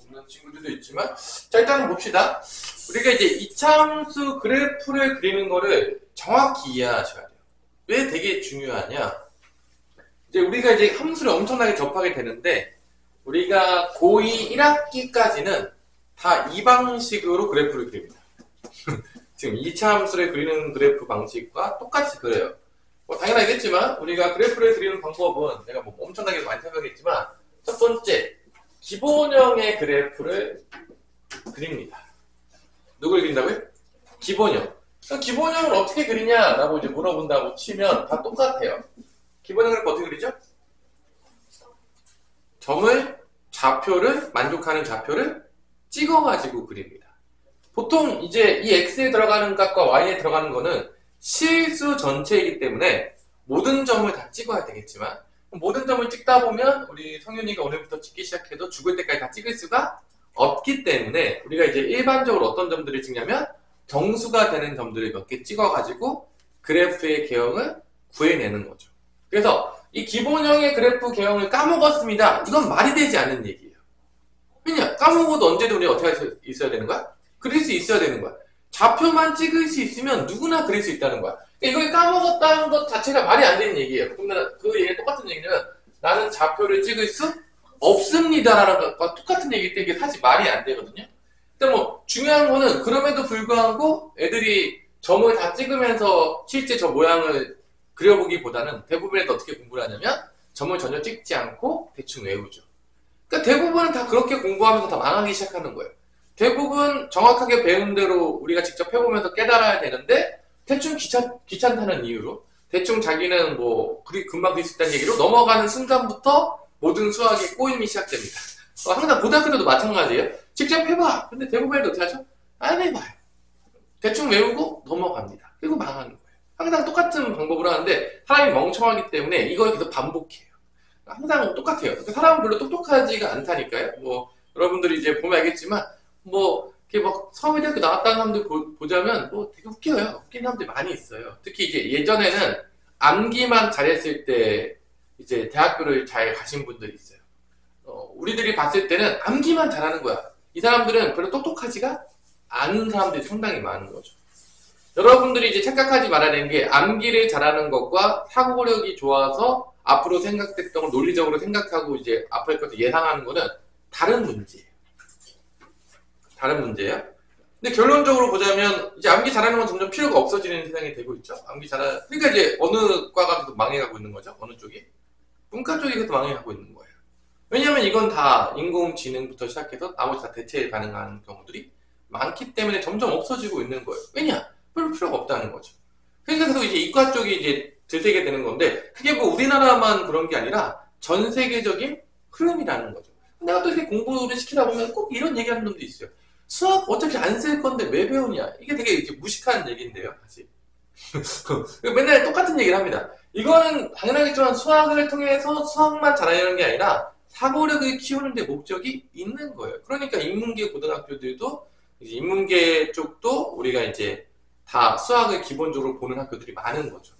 없는 친구들도 있지만, 자, 일단은 봅시다. 우리가 이제 이차함수 그래프를 그리는 거를 정확히 이해하셔야 돼요. 왜 되게 중요하냐? 이제 우리가 이제 함수를 엄청나게 접하게 되는데, 우리가 고2 1학기까지는 다 이 방식으로 그래프를 그립니다. 지금 2차 함수를 그리는 그래프 방식과 똑같이 그려요. 뭐 당연하겠지만 우리가 그래프를 그리는 방법은 내가 뭐 엄청나게 많이 설명했지만, 첫 번째 기본형의 그래프를 그립니다. 누굴 그린다고요? 기본형. 그럼 기본형을 어떻게 그리냐라고 이제 물어본다고 치면 다 똑같아요. 기본형을 어떻게 그리죠? 점을, 좌표를, 만족하는 좌표를 찍어가지고 그립니다. 보통 이제 이 x에 들어가는 값과 y에 들어가는 거는 실수 전체이기 때문에 모든 점을 다 찍어야 되겠지만, 모든 점을 찍다 보면 우리 성윤이가 오늘부터 찍기 시작해도 죽을 때까지 다 찍을 수가 없기 때문에 우리가 이제 일반적으로 어떤 점들을 찍냐면 정수가 되는 점들을 몇 개 찍어가지고 그래프의 개형을 구해내는 거죠. 그래서 이 기본형의 그래프 개형을 까먹었습니다. 이건 말이 되지 않는 얘기예요. 왜냐? 까먹어도 언제든 우리가 어떻게 할 수 있어야 되는 거야? 그릴 수 있어야 되는 거야. 좌표만 찍을 수 있으면 누구나 그릴 수 있다는 거야. 이걸 까먹었다는 것 자체가 말이 안 되는 얘기예요. 그러면 그 얘기 똑같은 얘기는 나는 좌표를 찍을 수 없습니다라는 것과 똑같은 얘기일 때 이게 사실 말이 안 되거든요. 근데 뭐 중요한 거는 그럼에도 불구하고 애들이 점을 다 찍으면서 실제 저 모양을 그려보기보다는 대부분에도 어떻게 공부를 하냐면 점을 전혀 찍지 않고 대충 외우죠. 그러니까 대부분은 다 그렇게 공부하면서 다 망하기 시작하는 거예요. 대부분 정확하게 배운 대로 우리가 직접 해보면서 깨달아야 되는데 대충 귀찮다는 이유로 대충 자기는 뭐 금방 그릴 수 있다는 얘기로 넘어가는 순간부터 모든 수학의 꼬임이 시작됩니다. 항상 고등학교 때도 마찬가지예요. 직접 해봐. 근데 대부분에도 어떻게 하죠? 안 해봐요. 대충 외우고 넘어갑니다. 그리고 망하는 거예요. 항상 똑같은 방법으로 하는데 사람이 멍청하기 때문에 이걸 계속 반복해요. 항상 똑같아요. 사람은 별로 똑똑하지가 않다니까요. 뭐 여러분들이 이제 보면 알겠지만 뭐 이렇게 막 서울대학교 나왔다는 사람들 보자면 뭐 되게 웃겨요. 웃긴 사람들이 많이 있어요. 특히 이제 예전에는 암기만 잘했을 때 이제 대학교를 잘 가신 분들이 있어요. 우리들이 봤을 때는 암기만 잘하는 거야. 이 사람들은 별로 똑똑하지가 않은 사람들이 상당히 많은 거죠. 여러분들이 이제 착각하지 말아야 되는 게 암기를 잘하는 것과 사고력이 좋아서 앞으로 생각했던 걸 논리적으로 생각하고 이제 앞으로의 것을 예상하는 거는 다른 문제예요. 다른 문제예요. 근데 결론적으로 보자면 이제 암기 잘하는 건 점점 필요가 없어지는 세상이 되고 있죠. 그러니까 이제 어느 과가 계속 망해가고 있는 거죠. 어느 쪽이? 문과 쪽이 계속 망해가고 있는 거예요. 왜냐하면 이건 다 인공지능부터 시작해서 나머지 다 대체 가능한 경우들이 많기 때문에 점점 없어지고 있는 거예요. 왜냐? 별로 필요가 없다는 거죠. 그러니까 계속 이제 이과 쪽이 이제 들새게 되는 건데 그게 뭐 우리나라만 그런 게 아니라 전 세계적인 흐름이라는 거죠. 내가 또 이렇게 공부를 시키다 보면 꼭 이런 얘기하는 놈도 있어요. 수학 어차피 안 쓸 건데 왜 배우냐? 이게 되게 이렇게 무식한 얘기인데요, 사실. 맨날 똑같은 얘기를 합니다. 이거는 당연하겠지만 수학을 통해서 수학만 잘하려는 게 아니라 사고력을 키우는 데 목적이 있는 거예요. 그러니까 인문계 고등학교들도 이제 인문계 쪽도 우리가 이제 다 수학을 기본적으로 보는 학교들이 많은 거죠.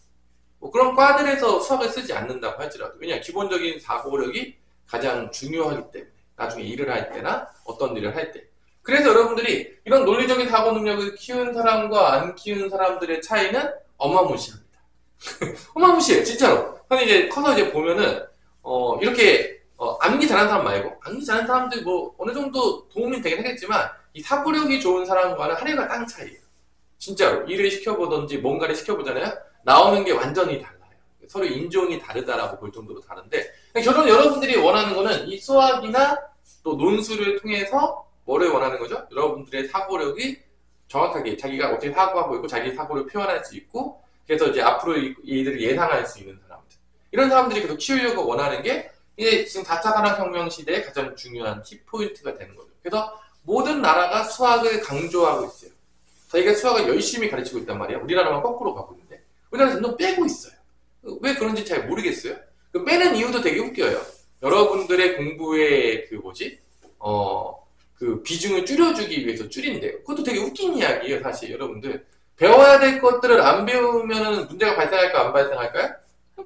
뭐 그런 과들에서 수학을 쓰지 않는다고 할지라도 왜냐 기본적인 사고력이 가장 중요하기 때문에 나중에 일을 할 때나 어떤 일을 할 때. 그래서 여러분들이 이런 논리적인 사고 능력을 키운 사람과 안 키운 사람들의 차이는 어마무시합니다. 어마무시해요, 진짜로. 근데 이제 커서 이제 보면은 이렇게 암기 잘하는 사람 말고 암기 잘하는 사람들 뭐 어느 정도 도움이 되긴 하겠지만 이 사고력이 좋은 사람과는 하늘과 땅 차이예요. 진짜로 일을 시켜보든지 뭔가를 시켜보잖아요. 나오는 게 완전히 달라요. 서로 인종이 다르다라고 볼 정도로 다른데 결론 여러분들이 원하는 거는 이 수학이나 또 논술을 통해서 뭐를 원하는 거죠? 여러분들의 사고력이 정확하게 자기가 어떻게 사고하고 있고 자기 사고를 표현할 수 있고 그래서 이제 앞으로 이들을 예상할 수 있는 사람들 이런 사람들이 계속 키우려고 원하는 게 이게 지금 4차 산업혁명 시대의 가장 중요한 키포인트가 되는 거죠. 그래서 모든 나라가 수학을 강조하고 있어요. 저희가 수학을 열심히 가르치고 있단 말이에요. 우리나라만 거꾸로 가고 있는데 우리나라는 점점 빼고 있어요. 왜 그런지 잘 모르겠어요. 그 빼는 이유도 되게 웃겨요. 여러분들의 공부의 그 비중을 줄여주기 위해서 줄인대요. 그것도 되게 웃긴 이야기예요, 사실 여러분들. 배워야 될 것들을 안 배우면 문제가 발생할까 안 발생할까요?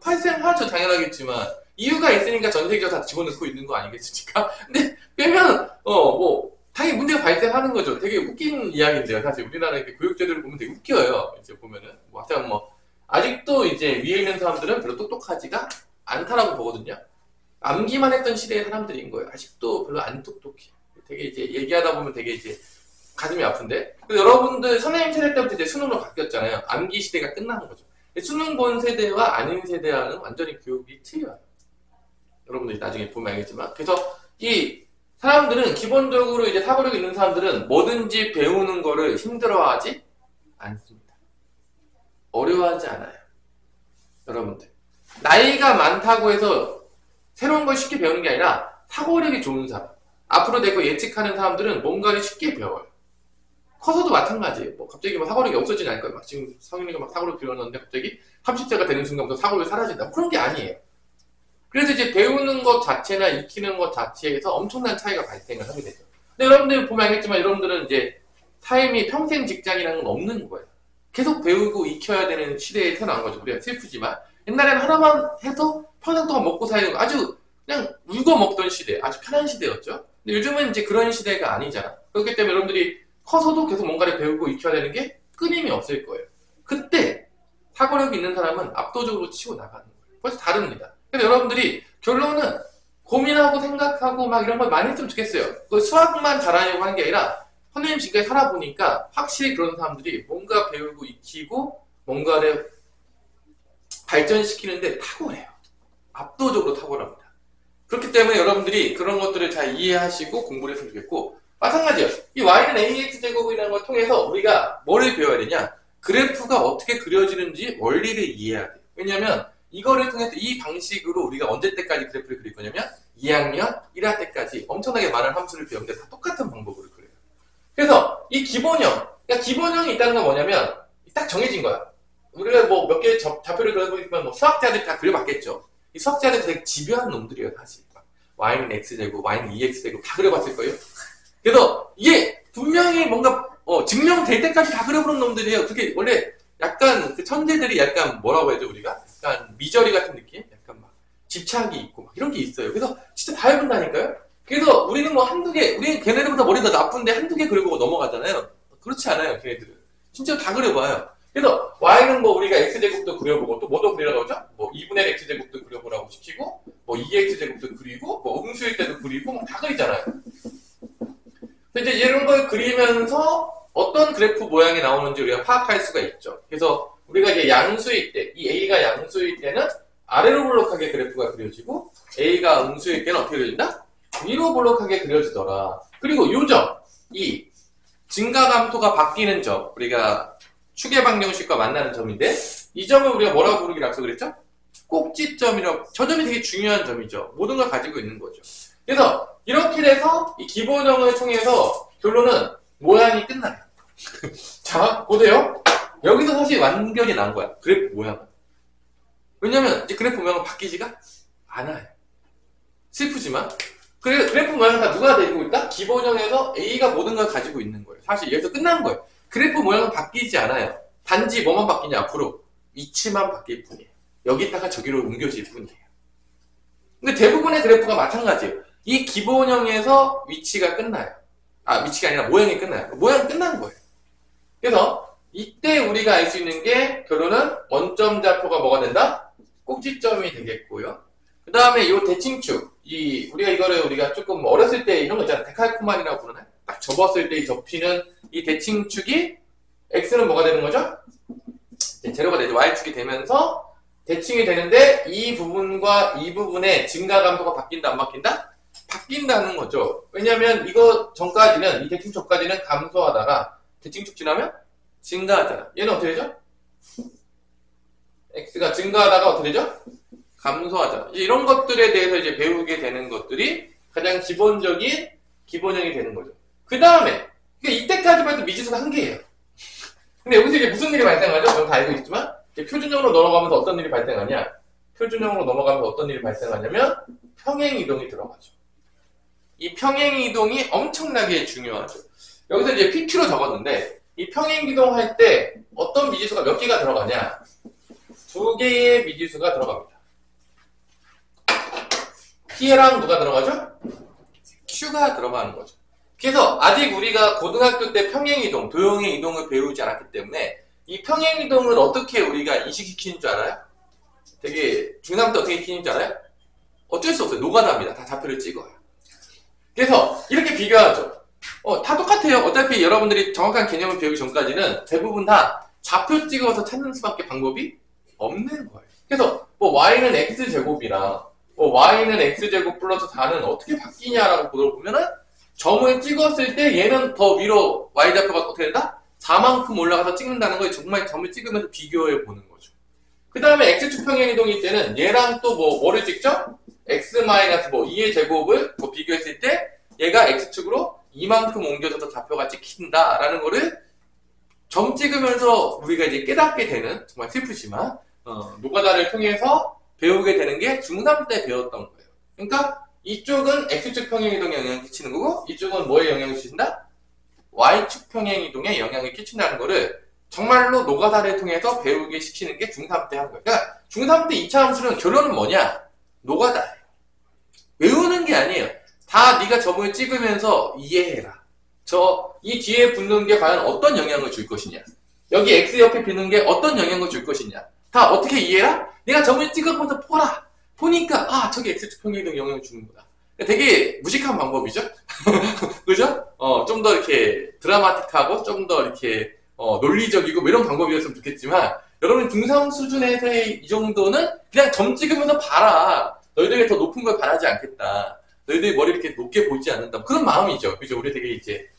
발생하죠, 당연하겠지만. 이유가 있으니까 전 세계가 다 집어넣고 있는 거 아니겠습니까? 근데 빼면 하는 거죠. 되게 웃긴 이야기인데요. 사실 우리나라 이렇게 교육제도를 보면 되게 웃겨요. 이제 보면은 하여튼 아직도 이제 위에 있는 사람들은 별로 똑똑하지가 않다라고 보거든요. 암기만 했던 시대의 사람들인 거예요. 아직도 별로 안 똑똑해. 되게 이제 얘기하다 보면 되게 이제 가슴이 아픈데. 여러분들 선생님 세대 때부터 이제 수능으로 바뀌었잖아요. 암기 시대가 끝나는 거죠. 수능 본 세대와 아닌 세대와는 완전히 교육이 틀려요. 여러분들이 나중에 보면 알겠지만. 그래서 이 사람들은 기본적으로 이제 사고력 있는 사람들은 뭐든지 배우는 거를 힘들어하지 않습니다. 어려워하지 않아요. 여러분들. 나이가 많다고 해서 새로운 걸 쉽게 배우는 게 아니라 사고력이 좋은 사람. 앞으로 될 거 예측하는 사람들은 뭔가를 쉽게 배워요. 커서도 마찬가지예요. 갑자기 사고력이 없어지지 않을 거예요. 지금 성인이가 사고력 길어졌는데 갑자기 30세가 되는 순간부터 사고력이 사라진다. 그런 게 아니에요. 그래서 이제 배우는 것 자체나 익히는 것 자체에서 엄청난 차이가 발생을 하게 되죠. 근데 여러분들 보면 알겠지만 여러분들은 이제 삶이 평생 직장이라는 건 없는 거예요. 계속 배우고 익혀야 되는 시대에 태어난 거죠. 우리가 슬프지만. 옛날에는 하나만 해도 평생 동안 먹고 사는 아주 그냥 울고 먹던 시대, 아주 편한 시대였죠. 근데 요즘은 이제 그런 시대가 아니잖아. 그렇기 때문에 여러분들이 커서도 계속 뭔가를 배우고 익혀야 되는 게 끊임이 없을 거예요. 그때 사고력이 있는 사람은 압도적으로 치고 나가는 거예요. 벌써 다릅니다. 그래서 여러분들이 결론은 고민하고 생각하고 막 이런 걸 많이 했으면 좋겠어요. 그 수학만 잘하려고 하는 게 아니라 선생님 지금까지 살아보니까 확실히 그런 사람들이 뭔가 배우고 익히고 뭔가를 발전시키는데 탁월해요. 압도적으로 탁월합니다. 그렇기 때문에 여러분들이 그런 것들을 잘 이해하시고 공부를 했으면 좋겠고, 마찬가지예요. 이 y는 ax제곱이라는 걸 통해서 우리가 뭐를 배워야 되냐? 그래프가 어떻게 그려지는지 원리를 이해해야 돼요. 왜냐하면 이거를 통해서 이 방식으로 우리가 언제 때까지 그래프를 그릴 거냐면 2학년 1학 때까지 엄청나게 많은 함수를 배우는데 다 똑같은 방법으로 그려요. 그래서 이 기본형, 그러니까 기본형이 있다는 건 뭐냐면 딱 정해진 거야. 우리가 몇 개의 좌표를 그려보니까 수학자들이 다 그려봤겠죠. 이 수학자들이 되게 집요한 놈들이에요, 사실. y는 x제곱, y는 2x제곱 다 그려봤을 거예요. 그래서 이게 분명히 뭔가 증명될 때까지 다 그려보는 놈들이에요. 그게 원래 약간 그 천재들이 약간 뭐라고 해야죠, 우리가? 약간 미저리 같은 느낌? 약간 막 집착이 있고 막 이런 게 있어요. 그래서 진짜 다 해본다니까요? 그래서 우리는 한두 개, 우리는 걔네들보다 머리가 나쁜데 한두 개 그려보고 넘어가잖아요. 그렇지 않아요, 걔네들은. 진짜 다 그려봐요. 그래서 y는 우리가 x제곱도 그려보고 또 뭐도 그리라고 하죠? 2분의 x제곱도 그려보라고 시키고 2x제곱도 그리고 음수일 때도 그리고 다 그리잖아요. 그래서 이제 이런 걸 그리면서 어떤 그래프 모양이 나오는지 우리가 파악할 수가 있죠. 그래서 우리가 이제 양수일 때, 이 a가 양수일 때는 아래로 볼록하게 그래프가 그려지고 a가 음수일 때는 어떻게 그려진다? 위로 볼록하게 그려지더라. 그리고 요 점, 이 증가감도가 바뀌는 점, 우리가 추계 방정식과 만나는 점인데 이 점을 우리가 뭐라고 부르기로 약속을 했죠? 꼭지점이라고. 저 점이 되게 중요한 점이죠. 모든 걸 가지고 있는 거죠. 그래서 이렇게 돼서 이 기본형을 통해서 결론은 모양이 끝나요. 자, 보세요. 여기서 사실 완결이 난 거야. 그래프 모양은. 왜냐면 이제 그래프 모양은 바뀌지가 않아요. 슬프지만 그래프 모양은 다 누가 데리고 있다? 기본형에서 A가 모든 걸 가지고 있는 거예요. 사실 여기서 끝난 거예요. 그래프 모양은 바뀌지 않아요. 단지 뭐만 바뀌냐? 앞으로 위치만 바뀔 뿐이에요. 여기다가 저기로 옮겨질 뿐이에요. 근데 대부분의 그래프가 마찬가지예요. 이 기본형에서 위치가 끝나요. 위치가 아니라 모양이 끝나요. 모양이 끝난 거예요. 그래서 이때 우리가 알 수 있는 게 결론은 원점 좌표가 뭐가 된다? 꼭지점이 되겠고요. 그 다음에 이 대칭축, 우리가 이거를 우리가 조금 어렸을 때 이런 거 있잖아요. 데칼코만이라고 부르나요? 딱 접었을 때 접히는 이 대칭축이 x는 뭐가 되는 거죠? 제로가 되죠. y축이 되면서 대칭이 되는데 이 부분과 이 부분의 증가감도가 바뀐다 안 바뀐다? 바뀐다는 거죠. 왜냐면 이거 전까지는 이 대칭축 전까지는 감소하다가 대칭축 지나면 증가하잖아. 얘는 어떻게 되죠? x가 증가하다가 어떻게 되죠? 감소하잖아. 이런 것들에 대해서 이제 배우게 되는 것들이 가장 기본적인 기본형이 되는 거죠. 그 다음에 이때까지만 해도 미지수가 한 개예요. 근데 여기서 이제 무슨 일이 발생하죠? 여러분 다 알고 있지만 표준형으로 넘어가면서 어떤 일이 발생하냐? 표준형으로 넘어가면서 어떤 일이 발생하냐면 평행이동이 들어가죠. 이 평행이동이 엄청나게 중요하죠. 여기서 이제 PQ로 적었는데 이 평행이동 할 때 어떤 미지수가 몇 개가 들어가냐? 2개의 미지수가 들어갑니다. P랑 누가 들어가죠? Q가 들어가는 거죠. 그래서 아직 우리가 고등학교 때 평행이동, 도형의 이동을 배우지 않았기 때문에 이 평행이동을 어떻게 우리가 인식시키는 줄 알아요? 되게 중3 때 어떻게 시키는 줄 알아요? 어쩔 수 없어요. 노가다입니다. 다 좌표를 찍어요. 그래서 이렇게 비교하죠. 다 똑같아요. 어차피 여러분들이 정확한 개념을 배우기 전까지는 대부분 다 좌표 찍어서 찾는 수밖에 방법이 없는 거예요. 그래서 뭐 y는 x제곱이랑 뭐 y는 x제곱 플러스 4는 어떻게 바뀌냐라고 물어보면은 점을 찍었을 때 얘는 더 위로 y좌표가 어떻게 된다? 4만큼 올라가서 찍는다는 걸 정말 점을 찍으면서 비교해 보는 거죠. 그 다음에 x축 평행이동일 때는 얘랑 또 뭐를 찍죠? x 마이너스 2의 제곱을 비교했을 때 얘가 x축으로 이만큼 옮겨져서 좌표가 찍힌다라는 거를 점 찍으면서 우리가 이제 깨닫게 되는, 정말 슬프지만 노가다를 통해서 배우게 되는 게 중3 때 배웠던 거예요. 그러니까 이쪽은 x축 평행이동에 영향을 끼치는 거고 이쪽은 뭐에 영향을 끼친다? y축 평행이동에 영향을 끼친다는 거를 정말로 노가다를 통해서 배우게 시키는 게 중3 때 하는 거예요. 그러니까 중3 때 2차 함수는 결론은 뭐냐? 노가다예요. 외우는 게 아니에요. 다 네가 점을 찍으면서 이해해라. 이 뒤에 붙는 게 과연 어떤 영향을 줄 것이냐. 여기 x 옆에 붙는 게 어떤 영향을 줄 것이냐. 다 어떻게 이해해라? 내가 점을 찍어보면서 보라. 보니까 저게 x축 평행이동 영향을 주는구나. 되게 무식한 방법이죠? 그죠? 좀 더 이렇게 드라마틱하고 좀 더 이렇게 논리적이고 뭐 이런 방법이었으면 좋겠지만 여러분 중3 수준에서의 이 정도는 그냥 점 찍으면서 봐라. 너희들이 더 높은 걸 바라지 않겠다. 너희들이 머리 이렇게 높게 보지 않는다. 그런 마음이죠. 그죠? 우리 되게 이제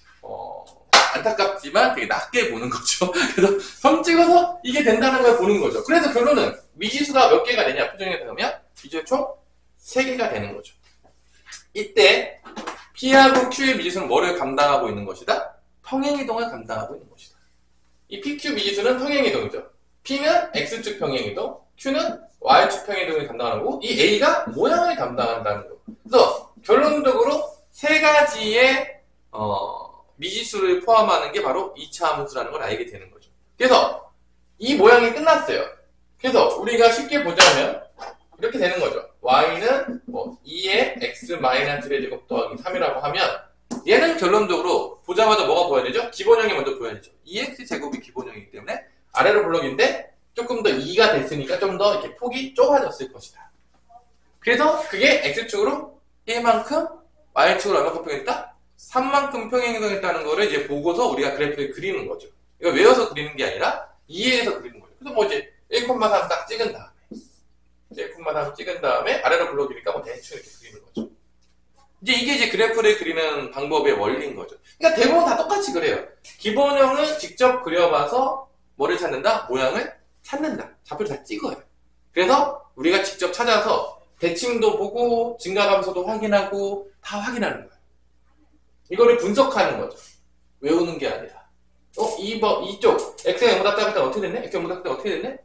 안타깝지만 되게 낮게 보는 거죠. 그래서 점 찍어서 이게 된다는 걸 보는 거죠. 그래서 결론은 미지수가 몇 개가 되냐? 표정에 들어가면 미지수 총 3개가 되는 거죠. 이때 P하고 Q의 미지수는 뭐를 감당하고 있는 것이다? 평행이동을 감당하고 있는 것이다. 이 PQ 미지수는 평행이동이죠. P는 X축 평행이동, Q는 Y축 평행이동을 감당하고 이 A가 모양을 감당한다는 거. 그래서 결론적으로 3가지의 미지수를 포함하는 게 바로 2차 함수라는 걸 알게 되는 거죠. 그래서 이 모양이 끝났어요. 그래서 우리가 쉽게 보자면 이렇게 되는 거죠. y는 2의 x-1의 제곱 더하기 3이라고 하면 얘는 결론적으로 보자마자 뭐가 보여야 되죠? 기본형이 먼저 보여야 되죠. 2x 제곱이 기본형이기 때문에 아래로 블록인데 조금 더 2가 됐으니까 좀 더 이렇게 폭이 좁아졌을 것이다. 그래서 그게 x축으로 1만큼, y축으로 얼마큼 평행했다? 3만큼 평행이동했다는 거를 이제 보고서 우리가 그래프를 그리는 거죠. 이거 외워서 그리는 게 아니라 이해해서 그리는 거죠. 그래서 이제 1,3 딱 찍은 다음에 1,3 찍은 다음에 아래로 블록이니까 대충 이렇게 그리는 거죠. 이게 이제 그래프를 그리는 방법의 원리인 거죠. 그러니까 대부분 다 똑같이 그래요. 기본형을 직접 그려봐서 뭐를 찾는다? 모양을 찾는다. 좌표를 다 찍어요. 그래서 우리가 직접 찾아서 대칭도 보고 증가감소도 확인하고 다 확인하는 거예요. 이거를 분석하는 거죠. 외우는 게 아니라. 이쪽 x가 0보다 작을 때 어떻게 됐네? x가 0보다 작을 때 어떻게 됐네?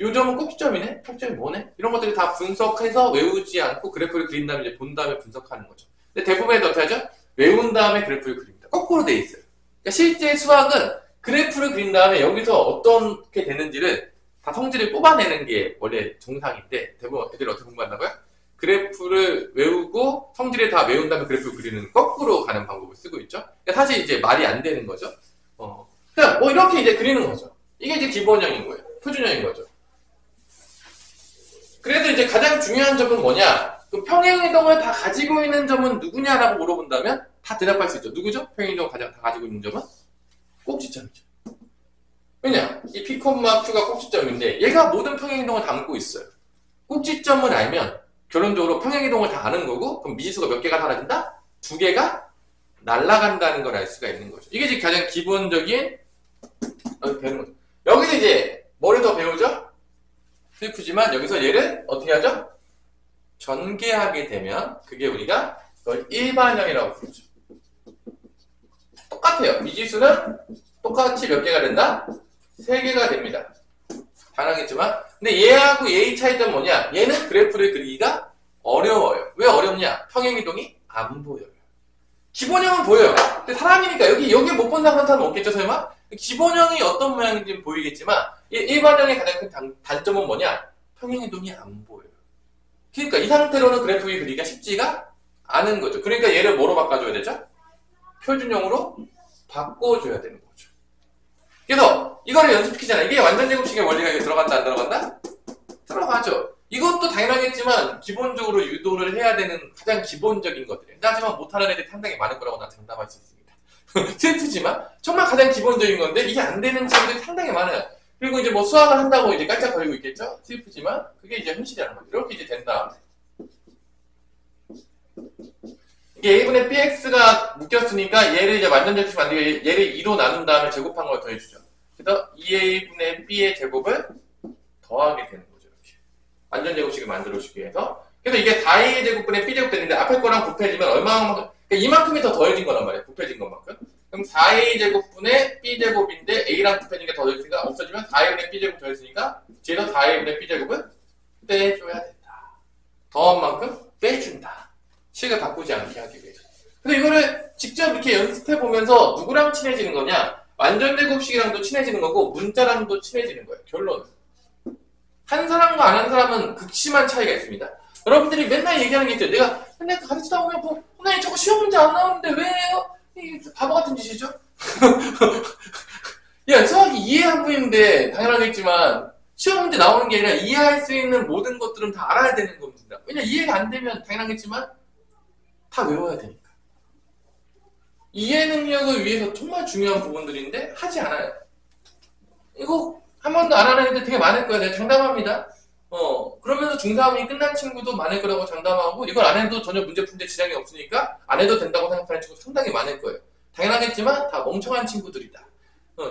요 점은 꼭지점이네? 꼭지점이 뭐네? 이런 것들이 다 분석해서 외우지 않고 그래프를 그린 다음에 이제 본 다음에 분석하는 거죠. 근데 대부분에도 어떻게 하죠? 외운 다음에 그래프를 그립니다. 거꾸로 돼 있어요. 그러니까 실제 수학은 그래프를 그린 다음에 여기서 어떻게 되는지를 다 성질을 뽑아내는 게 원래 정상인데 대부분 애들이 어떻게 공부한다고요? 그래프를 외우고 성질을 다 외운 다음에 그래프를 그리는 거꾸로 가는 방법을 쓰고 있죠. 그러니까 사실 이제 말이 안 되는 거죠. 그냥 이렇게 이제 그리는 거죠. 이게 이제 기본형인 거예요. 표준형인 거죠. 그래서 이제 가장 중요한 점은 뭐냐? 그럼 평행이동을 다 가지고 있는 점은 누구냐라고 물어본다면 다 대답할 수 있죠. 누구죠? 평행이동을 다 가지고 있는 점은? 꼭지점이죠. 왜냐? 이 P, Q가 꼭지점인데 얘가 모든 평행이동을 담고 있어요. 꼭지점을 알면 결론적으로 평행이동을 다 아는 거고 그럼 미지수가 몇 개가 사라진다? 2개가 날아간다는 걸 알 수가 있는 거죠. 이게 이제 가장 기본적인 배우는 거죠. 여기서 이제 뭐를 더 배우죠? 슬프지만 여기서 얘를 어떻게 하죠? 전개하게 되면 그게 우리가 그걸 일반형이라고 부르죠. 똑같아요. 미지수는 똑같이 몇 개가 된다? 3개가 됩니다. 당연하겠지만 근데 얘하고 얘의 차이점은 뭐냐? 얘는 그래프를 그리기가 어려워요. 왜 어렵냐? 평행이동이 안 보여요. 기본형은 보여요. 근데 사람이니까 여기 못 본 사람은 없겠죠 설마? 기본형이 어떤 모양인지 보이겠지만 일반형의 가장 큰 단점은 뭐냐? 평행이동이 안 보여요. 그러니까 이 상태로는 그래프를 그리기가 쉽지가 않은 거죠. 그러니까 얘를 뭐로 바꿔줘야 되죠? 표준형으로 바꿔줘야 되는 거죠. 그래서 이거를 연습시키잖아. 이게 완전 제곱식의 원리가 이게 들어간다 안 들어간다? 들어가죠. 이것도 당연하겠지만 기본적으로 유도를 해야 되는 가장 기본적인 것들이에요. 하지만 못하는 애들이 상당히 많을 거라고 난 장담할 수 있습니다. 슬프지만 정말 가장 기본적인 건데 이게 안 되는 친구들이 상당히 많아요. 그리고 이제 뭐 수학을 한다고 이제 깔짝거리고 있겠죠? 슬프지만 그게 이제 현실이라는 거죠. 이렇게 이제 된다. 이게 a분의 bx가 묶였으니까 얘를 이제 완전 제곱식 만들게 얘를 2로 나눈 다음에 제곱한 걸 더해주죠. 그래서 2a분의 b의 제곱을 더하게 되는 거죠. 이렇게. 완전 제곱식을 만들어주기 위해서. 그래서 이게 4a 제곱분의 b 제곱 됐는데 앞에 거랑 곱해지면 얼마만큼, 그러니까 이만큼이 더 더해진 거란 말이에요. 곱해진 것만큼. 그럼 4a 제곱분의 b 제곱인데 a랑 곱해진 게 더해지니까 없어지면 4a분의 b 제곱 더했으니까 뒤에서 4a분의 b 제곱을 빼줘야 된다. 더한 만큼 빼준다. 식을 바꾸지 않게 하기 위해서. 그래서 이거를 직접 이렇게 연습해보면서 누구랑 친해지는 거냐? 완전 제곱식이랑도 친해지는 거고 문자랑도 친해지는 거예요. 결론은. 한 사람과 안 한 사람은 극심한 차이가 있습니다. 여러분들이 맨날 얘기하는 게 있어요. 내가 맨날 가르치다 보면 뭐 선생님 저거 시험 문제 안 나오는데 왜 해요? 이게 바보 같은 짓이죠? 야, 수학이 이해하고있는데 당연하겠지만 시험 문제 나오는 게 아니라 이해할 수 있는 모든 것들은 다 알아야 되는 겁니다. 왜냐 이해가 안 되면 당연하겠지만 다 외워야 되니까. 이해 능력을 위해서 정말 중요한 부분들인데 하지 않아요. 이거 한 번도 안 하는 애들 되게 많을 거예요. 내가 장담합니다. 그러면서 중3이 끝난 친구도 많을 거라고 장담하고 이걸 안 해도 전혀 문제 푸는데 지장이 없으니까 안 해도 된다고 생각하는 친구 상당히 많을 거예요. 당연하겠지만 다 멍청한 친구들이다.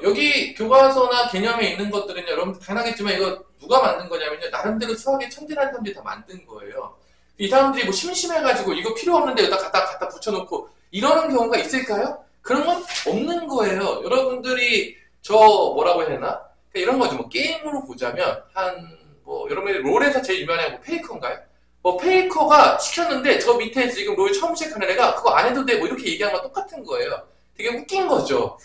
여기 교과서나 개념에 있는 것들은 여러분 당연하겠지만 이거 누가 만든 거냐면요. 나름대로 수학의 천재라는 사람들이 다 만든 거예요. 이 사람들이 뭐 심심해가지고 이거 필요 없는데 여기다 갖다 붙여놓고 이러는 경우가 있을까요? 그런 건 없는 거예요. 여러분들이 저 뭐라고 해야 되나? 이런 거죠. 뭐 게임으로 보자면 뭐 여러분이 롤에서 제일 유명한 뭐 페이커인가요? 뭐 페이커가 시켰는데 저 밑에 지금 롤 처음 시작하는 애가 그거 안 해도 돼 뭐 이렇게 얘기하는 거 똑같은 거예요. 되게 웃긴 거죠.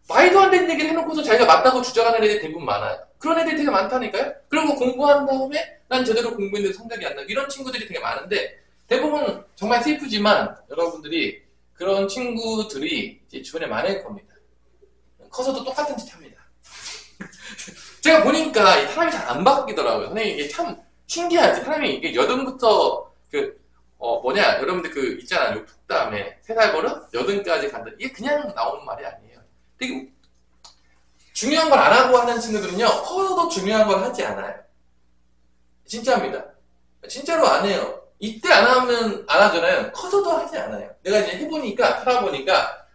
말도 안 되는 얘기를 해놓고서 자기가 맞다고 주장하는 애들이 대부분 많아요. 그런 애들이 되게 많다니까요? 그리고 공부한 다음에 난 제대로 공부했는데 성적이 안 나고 이런 친구들이 되게 많은데 대부분 정말 슬프지만 여러분들이 그런 친구들이 이제 주변에 많을 겁니다. 커서도 똑같은 짓 합니다. 제가 보니까 이 사람이 잘 안 바뀌더라고요. 선생님 이게 참 신기하지. 사람이 이게 여든부터 여러분들 있잖아요. 다음에 3살 버릇 여든까지 간다. 이게 그냥 나오는 말이 아니에요. 되게 중요한 걸 안 하고 하는 친구들은요. 커서도 중요한 걸 하지 않아요. 진짜입니다. 진짜로 안 해요. 이때 안 하면 안 하잖아요. 커서도 하지 않아요. 내가 이제 해보니까 살아보니까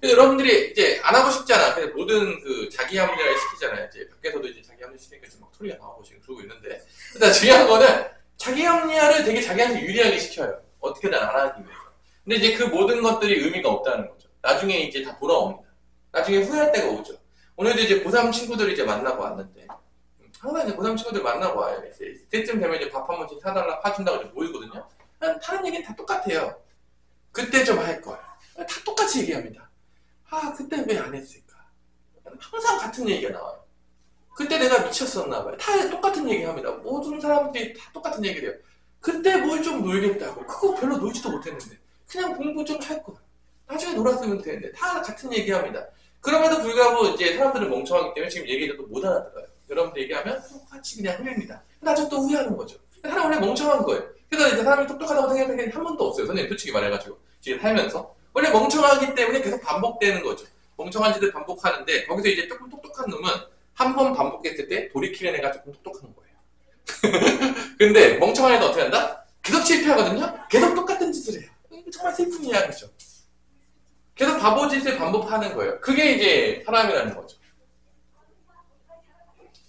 여러분들이 이제 안 하고 싶잖아. 그래서 모든 자기 합리화를 시키잖아요. 이제 밖에서도 이제 자기 합리 시키니까 지금 막 소리가 나오고 지금 그러고 있는데. 일단 중요한 거는 자기 합리화를 되게 자기한테 유리하게 시켜요. 어떻게든 안 하기 위해서. 근데 이제 그 모든 것들이 의미가 없다는 거죠. 나중에 이제 다 돌아옵니다. 나중에 후회할 때가 오죠. 오늘도 이제 고3 친구들이 이제 만나고 왔는데, 항상 이제 고3 친구들 만나고 와요. 이때쯤 되면 이제 밥 한 번씩 사준다고 이제 모이거든요. 하는 얘기는 다 똑같아요. 그때 좀 할 걸. 다 똑같이 얘기합니다. 그때 왜 안 했을까? 항상 같은 얘기가 나와요. 그때 내가 미쳤었나 봐요. 다 똑같은 얘기 합니다. 모든 사람들이 다 똑같은 얘기를 해요. 그때 뭘 좀 놀겠다고. 그거 별로 놀지도 못했는데. 그냥 공부 좀 할 거야. 나중에 놀았으면 되는데. 다 같은 얘기 합니다. 그럼에도 불구하고 이제 사람들은 멍청하기 때문에 지금 얘기해도 못 알아들어요. 여러분들 얘기하면 똑같이 그냥 흐립니다. 나중에 또 후회하는 거죠. 사람 원래 멍청한 거예요. 그래서 이제 사람이 똑똑하다고 생각하는 게 한 번도 없어요. 선생님 솔직히 말해가지고. 지금 살면서. 원래 멍청하기 때문에 계속 반복되는 거죠. 멍청한 짓을 반복하는데 거기서 이제 조금 똑똑한 놈은 한 번 반복했을 때 돌이키는 애가 조금 똑똑한 거예요. 근데 멍청한 애는 어떻게 한다? 계속 실패하거든요? 계속 똑같은 짓을 해요. 정말 슬픈 이야기죠. 계속 바보짓을 반복하는 거예요. 그게 이제 사람이라는 거죠.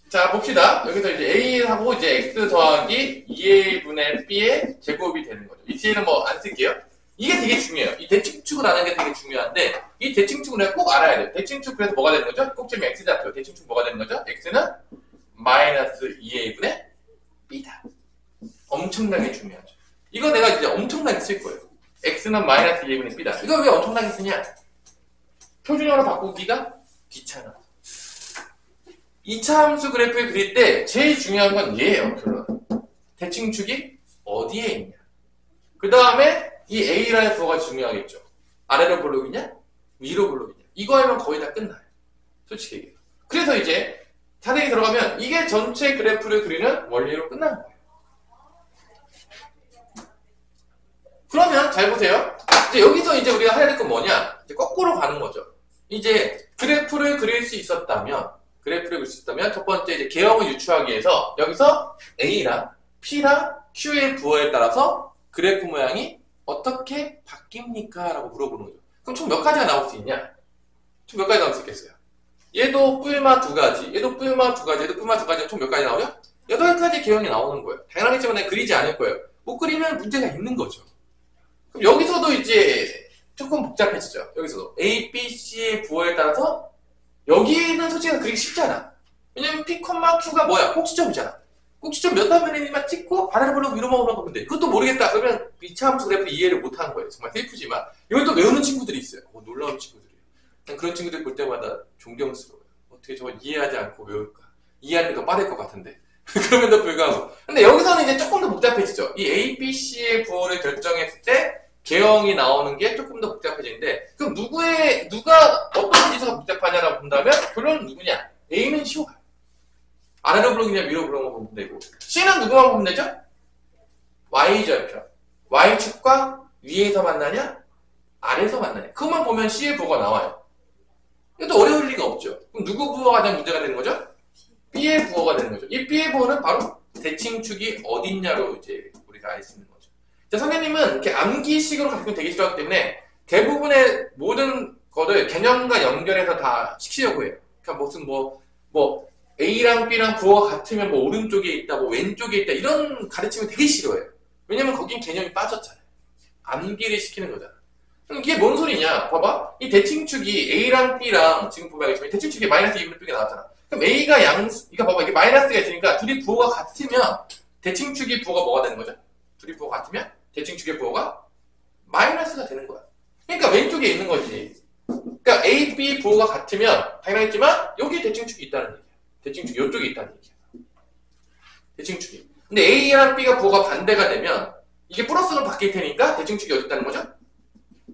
자, 봅시다. 여기서 이제 A하고 이제 X 더하기 2A분의 B의 제곱이 되는 거죠. 이 뒤에는 뭐 안 쓸게요. 이게 되게 중요해요. 이 대칭축을 아는 게 되게 중요한데, 이 대칭축을 내가 꼭 알아야 돼요. 대칭축 그래서 뭐가 되는 거죠? 꼭지면 X좌표. 대칭축 뭐가 되는 거죠? X는 마이너스 2A분의 B다. 엄청나게 중요하죠. 이거 내가 이제 엄청나게 쓸 거예요. X는 마이너스 2A분의 B다. 이거 왜 엄청나게 쓰냐? 표준형으로 바꾸기가 귀찮아. 2차 함수 그래프를 그릴 때 제일 중요한 건 얘예요. 결론. 대칭축이 어디에 있냐. 그 다음에 이 A라는 부호가 중요하겠죠. 아래로 볼록이냐? 위로 볼록이냐? 이거 하면 거의 다 끝나요. 솔직히 얘기해요. 그래서 이제 자세히 들어가면 이게 전체 그래프를 그리는 원리로 끝나는 거예요. 그러면 잘 보세요. 이제 여기서 이제 우리가 해야 될 건 뭐냐? 이제 거꾸로 가는 거죠. 이제 그래프를 그릴 수 있었다면 첫 번째 이제 개형을 유추하기 위해서 여기서 A랑 P랑 Q의 부호에 따라서 그래프 모양이 어떻게 바뀝니까? 라고 물어보는 거죠. 그럼 총 몇 가지가 나올 수 있냐? 총 몇 가지 나올 수 있겠어요? 얘도 뿔마 두 가지, 얘도 뿔마 두 가지, 얘도 뿔마 두 가지, 총 몇 가지 나오죠? 8가지 개형이 나오는 거예요. 당연하겠지만 내가 그리지 않을 거예요. 못 그리면 문제가 있는 거죠. 그럼 여기서도 이제 조금 복잡해지죠. 여기서도 A, B, C의 부호에 따라서 여기는 솔직히 그리기 쉽잖아. 왜냐면 P, Q가 뭐야? 꼭지점이잖아. 꼭지점 몇 화면에만 찍고 아래로 보려고 위로만 올라가면 돼. 그것도 모르겠다. 그러면 2차 함수 그래프 이해를 못하는 거예요. 정말 슬프지만 이걸 또 외우는 친구들이 있어요. 놀라운 친구들이에요. 난 그런 친구들 볼 때마다 존경스러워요. 어떻게 저걸 이해하지 않고 외울까? 이해하는 게 더 빠를 것 같은데. 그럼에도 불구하고. 근데 여기서는 이제 조금 더 복잡해지죠. 이 A, B, C의 부호를 결정했을 때 개형이 나오는 게 조금 더 복잡해지는데 그럼 누가 어떤 지수가 복잡하냐라고 본다면 결론은 누구냐? A는 쉬워요. 아래로 블록이냐 위로 블록만 보면 되고 C는 누구만 보면 되죠? Y절편. Y축과 위에서 만나냐? 아래에서 만나냐? 그것만 보면 C의 부호가 나와요. 이것도 어려울 리가 없죠. 그럼 누구 부호가 가장 문제가 되는 거죠? B의 부호가 되는 거죠. 이 B의 부호는 바로 대칭축이 어딨냐로 이제 우리가 알 수 있는 거죠. 자, 선생님은 이렇게 암기식으로 가르치면 되게 싫어하기 때문에 대부분의 모든 거를 개념과 연결해서 다 시키려고 해요. 그러니까 무슨 뭐 A랑 B랑 부호가 같으면 뭐 오른쪽에 있다, 뭐 왼쪽에 있다 이런 가르치면 되게 싫어해요. 왜냐면 거긴 개념이 빠졌잖아요. 암기를 시키는 거잖아. 그럼 이게 뭔 소리냐? 봐봐. 이 대칭축이 A랑 B랑 지금 보면 알겠지만 대칭축이 마이너스 2분의 B가 나왔잖아. 그럼 A가 이거 봐봐. 이게 마이너스가 있으니까 둘이 부호가 같으면 대칭축의 부호가 뭐가 되는 거죠? 둘이 부호가 같으면 대칭축의 부호가 마이너스가 되는 거야. 그러니까 왼쪽에 있는 거지. 그러니까 A, B 부호가 같으면 당연하겠지만 여기 대칭축이 있다는 얘기야. 대칭축이 이쪽에 있다는 얘기야. 대칭축이. 근데 A랑 B가 부호가 반대가 되면 이게 플러스로 바뀔 테니까 대칭축이 어디 있다는 거죠?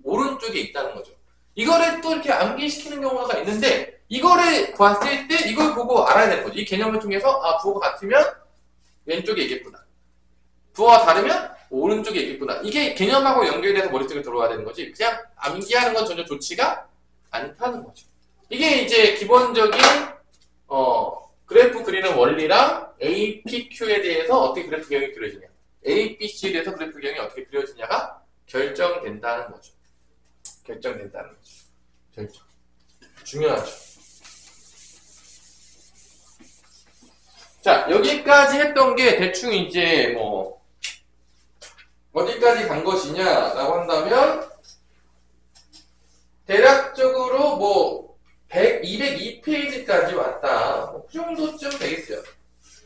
오른쪽에 있다는 거죠. 이거를 또 이렇게 암기시키는 경우가 있는데 이거를 봤을 때 이걸 보고 알아야 되는 거죠. 이 개념을 통해서 아 부호가 같으면 왼쪽에 있겠구나. 부호가 다르면 오른쪽에 있겠구나. 이게 개념하고 연결돼서 머릿속에 들어와야 되는 거지. 그냥 암기하는 건 전혀 좋지가 않다는 거죠. 이게 이제 기본적인 그래프 그리는 원리랑 A, P, Q에 대해서 어떻게 그래프 개형이 그려지냐. A, B, C에 대해서 그래프 개형이 어떻게 그려지냐가 결정된다는 거죠. 결정된다는 거죠. 결정. 중요하죠. 자, 여기까지 했던 게 대충 이제 뭐 어디까지 간 것이냐라고 한다면 대략적으로 뭐 202페이지까지 왔다. 그 정도쯤 되겠어요.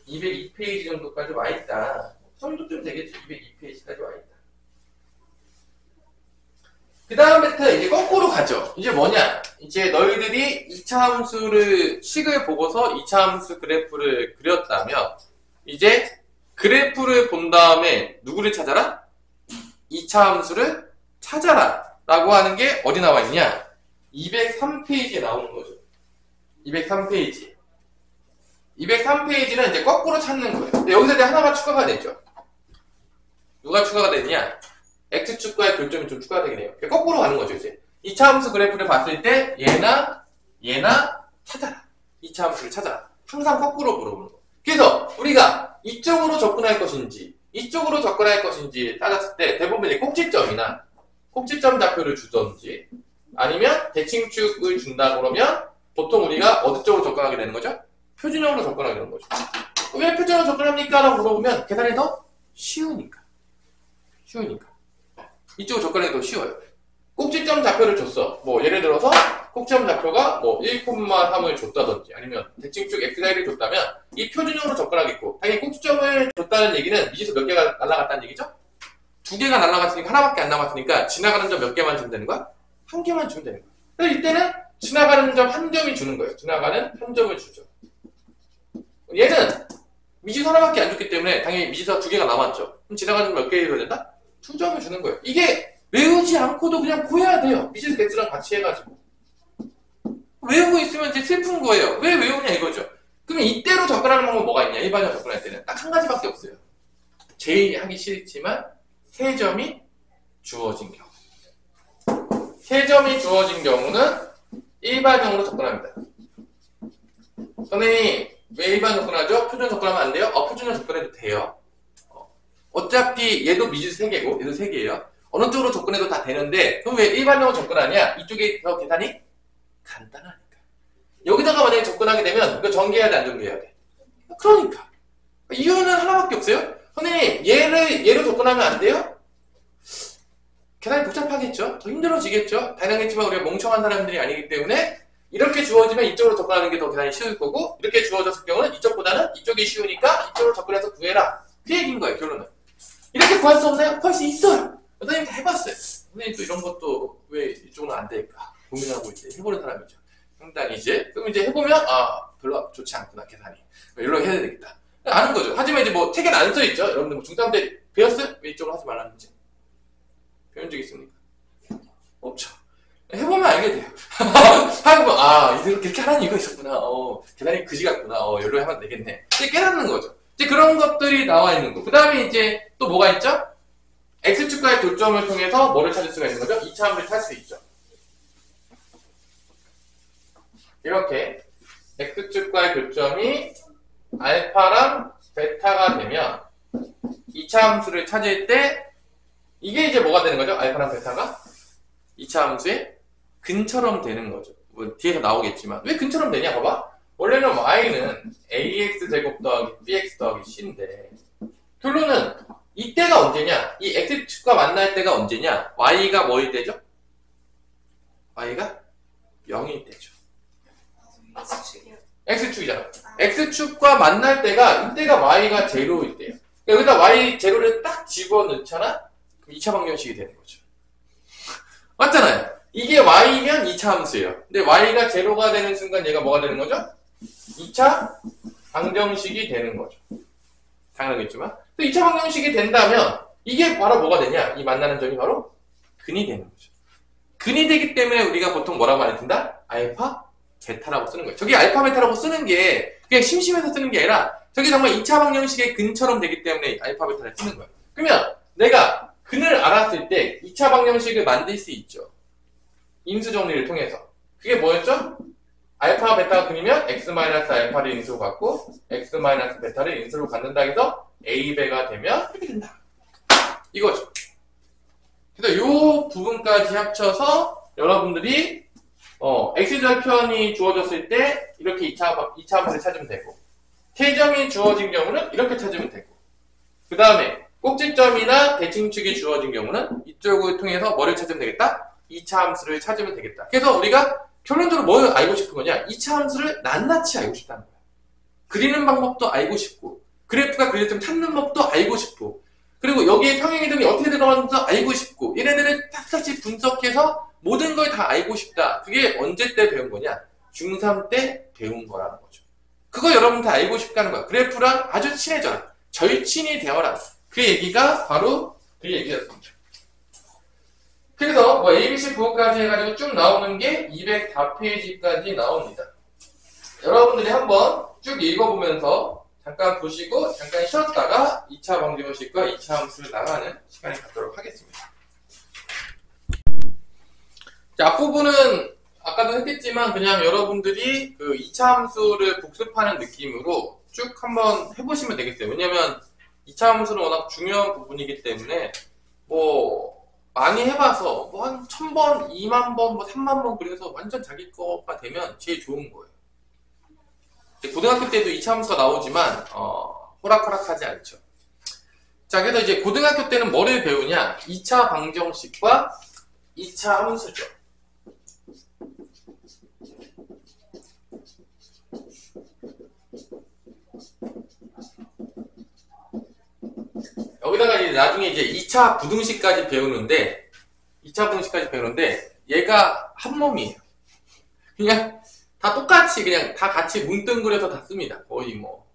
202페이지 정도까지 와 있다. 그 정도쯤 되겠죠. 202페이지까지 와 있다. 그 다음부터 이제 거꾸로 가죠. 이제 뭐냐? 이제 너희들이 2차 함수를 식을 보고서 2차 함수 그래프를 그렸다면 이제 그래프를 본 다음에 누구를 찾아라? 2차 함수를 찾아라 라고 하는 게 어디 나와 있냐? 203페이지에 나오는 거죠. 203페이지. 203페이지는 이제 거꾸로 찾는 거예요. 근데 여기서 이제 하나가 추가가 되죠. 누가 추가가 되느냐? X축과의 교점이 좀 추가가 되긴 해요. 거꾸로 가는 거죠, 이제. 2차 함수 그래프를 봤을 때 얘나 찾아라. 2차 함수를 찾아라. 항상 거꾸로 물어보는 거. 그래서 우리가 이쪽으로 접근할 것인지 이쪽으로 접근할 것인지 따졌을 때 대부분 이제 꼭지점이나 꼭지점 좌표를 주던지 아니면 대칭축을 준다 그러면 보통 우리가 어디 쪽으로 접근하게 되는 거죠? 표준형으로 접근하게 되는 거죠. 왜 표준형으로 접근합니까? 라고 물어보면 계산이 더 쉬우니까. 이쪽으로 접근하기 더 쉬워요. 꼭지점 좌표를 줬어. 뭐 예를 들어서 꼭지점 좌표가 뭐 1,3을 줬다든지 아니면 대칭축 x'를 줬다면 이 표준형으로 접근하겠고 당연히 꼭지점을 줬다는 얘기는 미지수 몇 개가 날아갔다는 얘기죠? 2개가 날아갔으니까 하나밖에 안 남았으니까 지나가는 점 몇 개만 주면 되는 거야? 1개만 주면 되는 거야. 그래서 이때는 지나가는 점 1점이 주는 거예요. 지나가는 1점을 주죠. 얘는 미지수 하나밖에 안 줬기 때문에 당연히 미지수가 2개가 남았죠. 그럼 지나가는 점 몇 개 줘야 된다? 2점을 주는 거예요. 이게 외우지 않고도 그냥 구해야 돼요. 미지수 개수랑 같이 해가지고. 외우고 있으면 이제 슬픈 거예요. 왜 외우냐 이거죠. 그러면 이때로 접근하는 방법은 뭐가 있냐? 일반적으로 접근할 때는 딱 한 가지밖에 없어요. 제일 하기 싫지만 3점이 주어진 경우. 3점이 주어진 경우는 일반형으로 접근합니다. 선생님 왜 일반 접근하죠? 표준 접근하면 안 돼요? 표준형 접근해도 돼요. 어차피 얘도 미지수 3개고 얘도 3개예요. 어느 쪽으로 접근해도 다 되는데 그럼 왜 일반형으로 접근하냐? 이쪽에 더 계산이 간단하니까. 여기다가 만약에 접근하게 되면 이거 전개해야 돼, 안 전개해야 돼? 그러니까 이유는 하나밖에 없어요. 선생님 얘로 접근하면 안 돼요? 계산이 복잡하겠죠? 더 힘들어지겠죠? 당연하겠지만 우리가 멍청한 사람들이 아니기 때문에 이렇게 주어지면 이쪽으로 접근하는 게 더 계산이 쉬울 거고 이렇게 주어졌을 경우는 이쪽보다는 이쪽이 쉬우니까 이쪽으로 접근해서 구해라. 그 얘기인 거예요, 결론은. 이렇게 구할 수 없나요? 구할 수 있어요. 선생님 다 해봤어요. 선생님 또 이런 것도 왜 이쪽은 안 될까 고민하고 이제 해보는 사람이죠. 상당히 이제 그럼 이제 해보면 별로 좋지 않구나 계산이. 이렇게 해야 되겠다. 아는 거죠. 하지만 이제 뭐 책에는 안 써 있죠. 여러분들 뭐 중3 때 배웠어요? 왜 이쪽으로 하지 말라는지 배운 적 있습니까? 없죠. 해보면 알게 돼요. 하고 이렇게 하라는 이유가 있었구나. 계산이 그지 같구나. 여기로 하면 되겠네. 이제 깨닫는 거죠. 이제 그런 것들이 나와 있는 거. 그 다음에 이제 또 뭐가 있죠? X축과의 교점을 통해서 뭐를 찾을 수가 있는 거죠? 2차 함수를 찾을 수 있죠. 이렇게 X축과의 교점이 알파랑 베타가 되면 2차 함수를 찾을 때 이게 이제 뭐가 되는 거죠? 알파랑 베타가 2차 함수의 근처럼 되는 거죠. 뭐 뒤에서 나오겠지만 왜 근처럼 되냐 봐봐. 원래는 y는 ax제곱 더하기 bx 더하기 c인데 결론은 이때가 언제냐? 이 x축과 만날 때가 언제냐? y가 뭐일 때죠? y가 0일 때죠. x축이잖아. x축과 만날 때가 이때가 y가 0일 때예요. 여기다 y 0를 딱 집어넣잖아? 그럼 2차 방정식이 되는 거죠. 맞잖아요. 이게 y면 2차 함수예요. 근데 y가 0가 되는 순간 얘가 뭐가 되는 거죠? 2차 방정식이 되는 거죠. 당연하겠지만. 또 2차 방정식이 된다면 이게 바로 뭐가 되냐? 이 만나는 점이 바로 근이 되는 거죠. 근이 되기 때문에 우리가 보통 뭐라고 많이 든다? 알파, 베타라고 쓰는 거예요. 저기 알파, 베타라고 쓰는 게 그냥 심심해서 쓰는 게 아니라 저기 정말 2차 방정식의 근처럼 되기 때문에 알파, 베타를 쓰는 거예요. 그러면 내가 근을 알았을 때 2차 방정식을 만들 수 있죠. 인수 정리를 통해서. 그게 뭐였죠? 알파, 베타가 근이면 x-알파를 인수로 갖고 x-베타를 인수로 갖는다 해서 a배가 되면 이렇게 된다. 이거죠. 그래서 이 부분까지 합쳐서 여러분들이 x절편이 주어졌을 때 이렇게 2차 함수를 찾으면 되고 K점이 주어진 경우는 이렇게 찾으면 되고 그 다음에 꼭지점이나 대칭축이 주어진 경우는 이쪽을 통해서 뭐를 찾으면 되겠다? 2차 함수를 찾으면 되겠다. 그래서 우리가 결론적으로 뭘 알고 싶은 거냐? 2차 함수를 낱낱이 알고 싶다는 거야. 그리는 방법도 알고 싶고 그래프가 그려졌으면 찾는 법도 알고 싶고 그리고 여기에 평행이동이 어떻게 들어가는지도 알고 싶고 얘네들을 샅샅이 분석해서 모든 걸 다 알고 싶다. 그게 언제 때 배운 거냐? 중3 때 배운 거라는 거죠. 그거 여러분 다 알고 싶다는 거야. 그래프랑 아주 친해져라. 절친이 되어라. 그 얘기가 바로 그 얘기였습니다. 그래서 ABC 부호까지 해가지고 쭉 나오는 게 204페이지까지 나옵니다. 여러분들이 한번 쭉 읽어보면서 잠깐 보시고 잠깐 쉬었다가 2차 방정식과 2차 함수를 나가는 시간을 갖도록 하겠습니다. 자, 앞부분은 아까도 했겠지만 그냥 여러분들이 그 2차 함수를 복습하는 느낌으로 쭉 한번 해보시면 되겠어요. 왜냐면 2차 함수는 워낙 중요한 부분이기 때문에 뭐 많이 해봐서 뭐 한 1000번, 2만 번, 뭐 3만 번 그래서 완전 자기 거가 되면 제일 좋은 거예요. 고등학교 때도 2차 함수가 나오지만 호락호락하지 않죠. 자, 그래서 이제 고등학교 때는 뭐를 배우냐? 2차 방정식과 2차 함수죠. 여기다가 이제 나중에 이제 2차 부등식까지 배우는데 얘가 한 몸이에요. 그냥 다 똑같이 그냥 다 같이 뭉뚱그려서 다 씁니다. 거의 뭐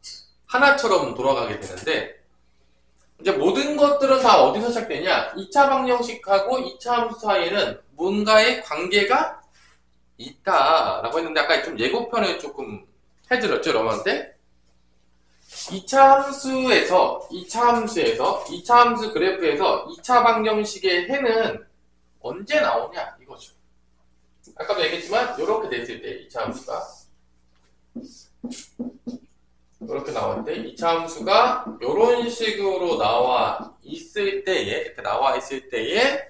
하나처럼 돌아가게 되는데 이제 모든 것들은 다 어디서 시작되냐? 2차 방정식하고 2차 함수 사이에는 뭔가의 관계가 있다라고 했는데 아까 좀 예고편에 조금 해드렸죠, 여러분한테? 2차 함수에서 2차 함수 그래프에서 2차 방정식의 해는 언제 나오냐 이거죠. 아까도 얘기했지만 이렇게 됐을 때 2차 함수가 이렇게 나올 때 2차 함수가 이런 식으로 나와 있을 때에 이렇게 나와 있을 때에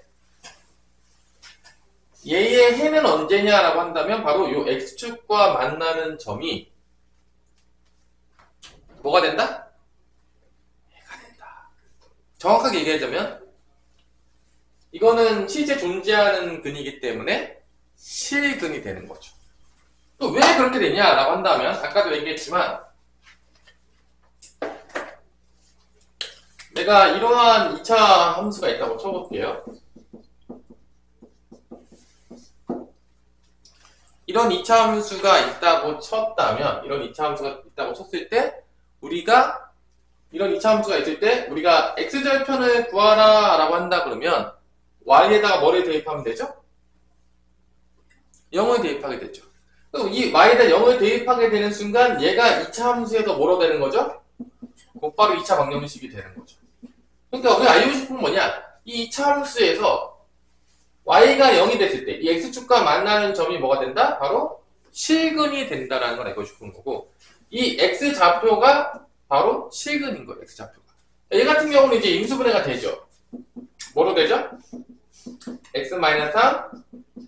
얘의 해는 언제냐라고 한다면 바로 이 x축과 만나는 점이 뭐가 된다? 해가 된다. 정확하게 얘기하자면 이거는 실제 존재하는 근이기 때문에 실근이 되는 거죠. 또 왜 그렇게 되냐라고 한다면 아까도 얘기했지만 내가 이러한 2차 함수가 있다고 쳐볼게요. 이런 2차 함수가 있다고 쳤다면 이런 2차 함수가 있다고 쳤을 때 우리가 이런 2차 함수가 있을 때 우리가 x절편을 구하라 라고 한다 그러면 y에다가 뭐를 대입하면 되죠? 0을 대입하게 되죠. 그럼 이 y에다 0을 대입하게 되는 순간 얘가 2차 함수에서 뭐로 되는 거죠? 곧바로 2차 방정식이 되는 거죠. 그러니까 우리가 알고 싶은 건 뭐냐? 이 2차 함수에서 y가 0이 됐을 때 이 x축과 만나는 점이 뭐가 된다? 바로 실근이 된다라는 걸 알고 싶은 거고 이 x좌표가 바로 실근인 거예요. x좌표가. 얘 같은 경우는 이제 인수분해가 되죠. 뭐로 되죠? x-3,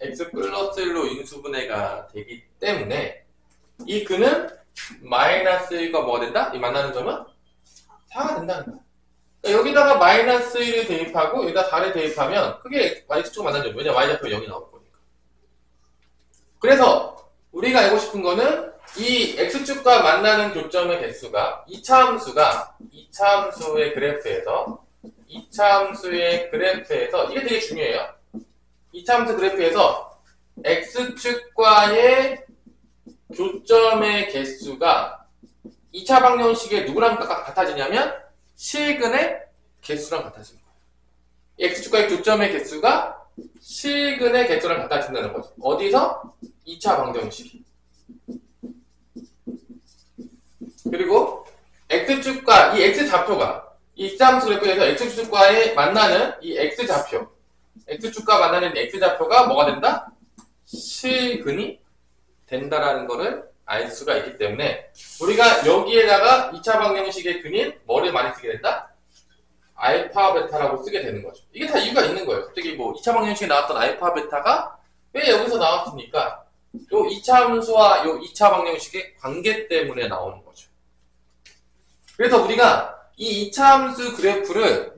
x 플러스 1로 인수분해가 되기 때문에 이 근은 마이너스 1과 뭐가 된다? 이 만나는 점은 4가 된다는 거야. 그러니까 여기다가 마이너스 1을 대입하고 여기다 4를 대입하면 그게 y축과 만나는 점. 왜냐면 y좌표 0이 나올 거니까. 그래서 우리가 알고 싶은 거는 이 x축과 만나는 교점의 개수가 2차 함수의 그래프에서 이게 되게 중요해요. 2차 함수 그래프에서 x축과의 교점의 개수가 2차 방정식의 누구랑 같아지냐면 실근의 개수랑 같아지는 거예요. x축과의 교점의 개수가 실근의 개수랑 같아진다는 거죠. 어디서? 2차 방정식이. 그리고 x축과 이 x좌표가 이 2차 함수 그래프에서 x축과에 만나는 이 x축과 만나는 x좌표가 뭐가 된다? 실근이 된다라는 거를 알 수가 있기 때문에 우리가 여기에다가 2차 방정식의 근인 뭐를 많이 쓰게 된다? 알파 베타라고 쓰게 되는 거죠. 이게 다 이유가 있는 거예요. 갑자기 뭐 2차 방정식에 나왔던 알파 베타가 왜 여기서 나왔습니까? 요 2차 함수와 요 2차 방정식의 관계 때문에 나오는 거죠. 그래서 우리가 이 2차 함수 그래프를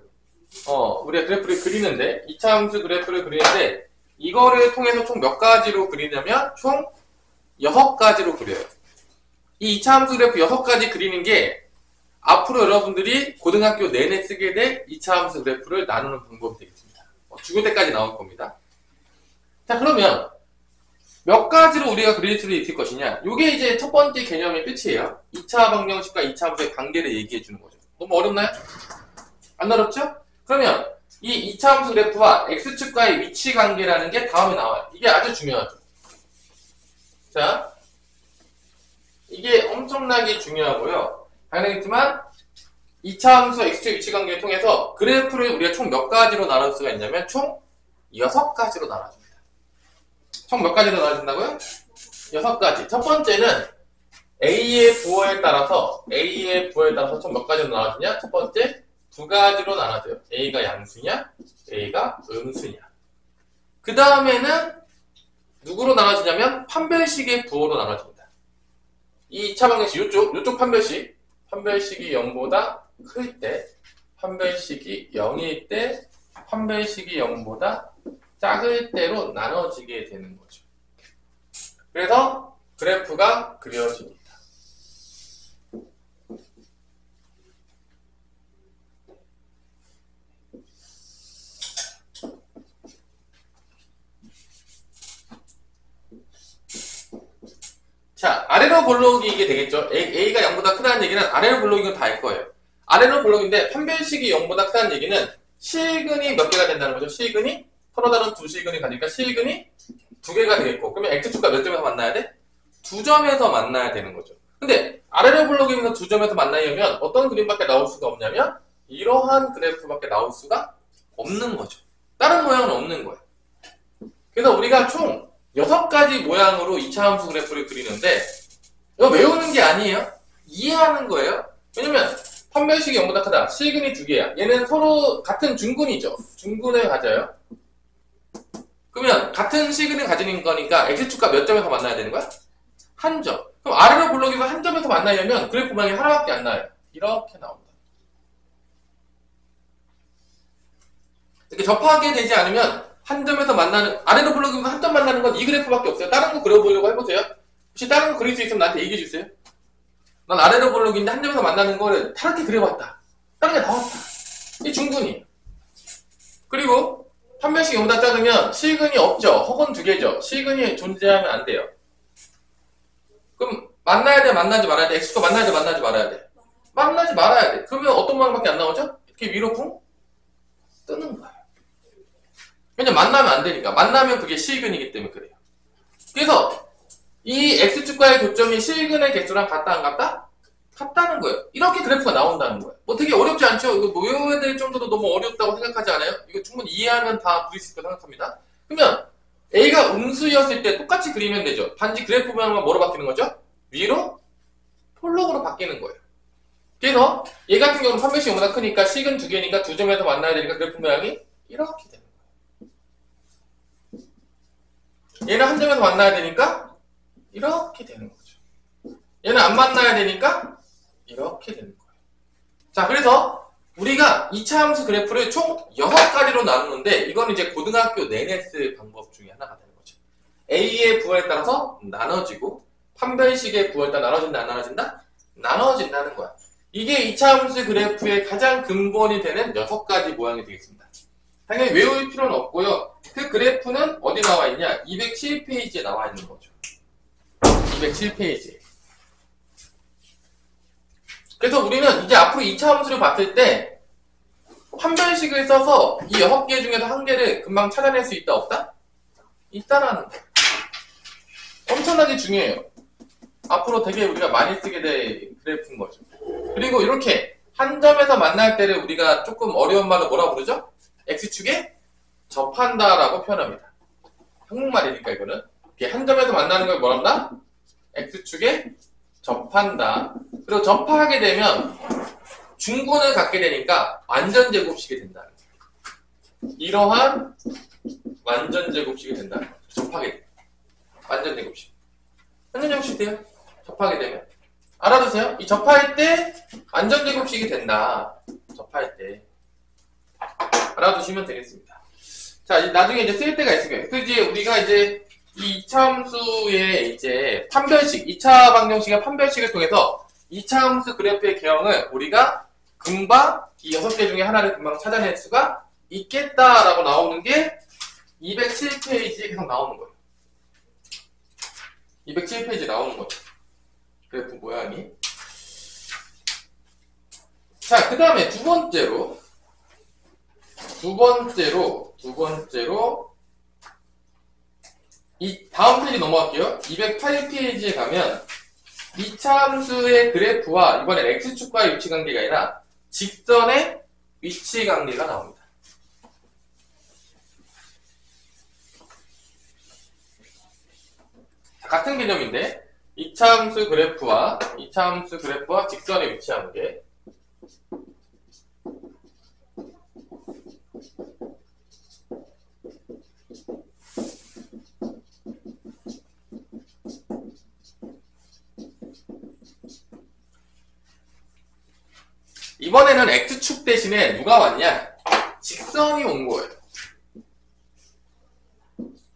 우리가 그래프를 그리는데 2차 함수 그래프를 그리는데 이거를 통해서 총 몇 가지로 그리냐면 총 6가지로 그려요. 이 2차 함수 그래프 6가지 그리는 게 앞으로 여러분들이 고등학교 내내 쓰게 될 2차 함수 그래프를 나누는 방법이 되겠습니다. 죽을 때까지 나올 겁니다. 자, 그러면 몇 가지로 우리가 그릴 수 있을 것이냐? 이게 이제 첫 번째 개념의 끝이에요. 2차 방정식과 2차 함수의 관계를 얘기해 주는 거죠. 너무 어렵나요? 안 어렵죠? 그러면 이 2차 함수 그래프와 x축과의 위치 관계라는 게 다음에 나와요. 이게 아주 중요하죠. 자, 이게 엄청나게 중요하고요. 당연하겠지만 2차 함수와 x축 위치 관계를 통해서 그래프를 우리가 총 몇 가지로 나눌 수가 있냐면 총 6가지로 나눠줍니다. 총 몇 가지로 나눠진다고요? 6가지. 첫 번째는 A의 부호에 따라서 총 몇 가지로 나눠지냐? 첫 번째 2가지로 나눠져요. A가 양수냐? A가 음수냐? 그 다음에는 누구로 나눠지냐면 판별식의 부호로 나눠집니다. 이 2차 방정식 요쪽 판별식이 0보다 클 때, 판별식이 0일 때, 판별식이 0보다 작을 때로 나눠지게 되는 거죠. 그래서 그래프가 그려집니다. 자, 아래로 볼록이 이게 되겠죠. A가 0보다 크다는 얘기는 아래로 볼록인 건 다 알 거예요. 아래로 블록인데 판별식이 0보다 크다는 얘기는 실근이 몇 개가 된다는 거죠. 실근이 서로 다른 두 실근이 가니까 실근이 두 개가 되겠고, 그러면 x축과 몇 점에서 만나야 돼? 두 점에서 만나야 되는 거죠. 근데 아래로 블록이면서 두 점에서 만나려면 어떤 그림밖에 나올 수가 없냐면 이러한 그래프밖에 나올 수가 없는 거죠. 다른 모양은 없는 거예요. 그래서 우리가 총 6가지 모양으로 2차 함수 그래프를 그리는데 이거 외우는 게 아니에요. 이해하는 거예요. 왜냐면 판별식이 0보다 크다. 실근이 두 개야. 얘는 서로 같은 중근이죠. 중근을 가져요. 그러면 같은 실근을 가지는 거니까 x축과 몇 점에서 만나야 되는 거야? 한 점. 그럼 아래로 블록에서 한 점에서 만나려면 그래프 모양이 하나밖에 안 나와요. 이렇게 나옵니다. 이렇게 접하게 되지 않으면 한 점에서 만나는, 아래로 블록에서 한 점 만나는 건 이 그래프밖에 없어요. 다른 거 그려보려고 해보세요. 혹시 다른 거 그릴 수 있으면 나한테 얘기해 주세요. 난 아래로 블록인데 한 점에서 만나는 거를 다르게 그려봤다. 다른 게 나왔다. 이게 중근이에요. 그리고 판별식 0보다 작으면 실근이 없죠. 혹은 두 개죠. 실근이 존재하면 안 돼요. 그럼 만나야 돼, 만나지 말아야 돼? x축과 만나야 돼, 만나지 말아야 돼? 만나지 말아야 돼. 그러면 어떤 모양밖에 안 나오죠? 이렇게 위로 붕 뜨는 거예요. 왜냐면 만나면 안 되니까. 만나면 그게 실근이기 때문에 그래요. 그래서 이 x축과의 교점이 실근의 개수랑 같다 안 같다? 같다는 거예요. 이렇게 그래프가 나온다는 거예요. 뭐 되게 어렵지 않죠? 이거 뭐 외워야 될 정도로 너무 어렵다고 생각하지 않아요? 이거 충분히 이해하면 다 그릴 수 있다고 생각합니다. 그러면 A가 음수였을 때 똑같이 그리면 되죠. 단지 그래프 모양만 뭐로 바뀌는 거죠? 위로 폴록으로 바뀌는 거예요. 그래서 얘 같은 경우는 판별식 0보다 크니까 실근 두 개니까 두 점에서 만나야 되니까 그래프 모양이 이렇게 되는 거예요. 얘는 한 점에서 만나야 되니까 이렇게 되는 거죠. 얘는 안 만나야 되니까 이렇게 되는 거예요. 자, 그래서 우리가 2차 함수 그래프를 총 6가지로 나누는데 이건 이제 고등학교 내내 쓸 방법 중에 하나가 되는 거죠. A의 부호에 따라서 나눠지고 판별식의 부호에 따라 나눠진다 안 나눠진다? 나눠진다는 거야. 이게 2차 함수 그래프의 가장 근본이 되는 6가지 모양이 되겠습니다. 당연히 외울 필요는 없고요. 그 그래프는 어디 나와 있냐? 207페이지에 나와 있는 거죠. 207페이지. 그래서 우리는 이제 앞으로 2차 함수를 봤을 때 판별식을 써서 이 6개 중에서 한 개를 금방 찾아낼 수 있다 없다? 있다라는 거. 엄청나게 중요해요. 앞으로 되게 우리가 많이 쓰게 될 그래프인 거죠. 그리고 이렇게 한 점에서 만날 때를 우리가 조금 어려운 말로 뭐라 부르죠? x축에 접한다라고 표현합니다. 한국말이니까 이거는. 이렇게 한 점에서 만나는 걸 뭐라 한다? x축에 접한다. 그리고 접하게 되면 중근을 갖게 되니까 완전제곱식이 된다. 이러한 완전제곱식이 된다. 접하게 돼. 완전제곱식. 완전제곱식 돼요. 접하게 되면. 알아두세요. 이 접할 때 완전제곱식이 된다. 접할 때. 알아두시면 되겠습니다. 자, 나중에 이제 쓸 때가 있을 거예요. 그 이제 우리가 이제 이 2차 함수의 이제 판별식, 2차 방정식의 판별식을 통해서 2차 함수 그래프의 개형을 우리가 금방 이 6개 중에 하나를 금방 찾아낼 수가 있겠다라고 나오는 게 207페이지에 계속 나오는 거예요. 207페이지에 나오는 거죠. 그래프 모양이. 자, 그 다음에 두 번째로 이 다음 페이지 넘어갈게요. 208페이지에 가면 2차 함수의 그래프와 이번엔 x축과의 위치관계가 아니라 직선의 위치관계가 나옵니다. 같은 개념인데 2차 함수 그래프와 직선의 위치관계. 이번에는 x축 대신에 누가 왔냐? 직선이 온 거예요.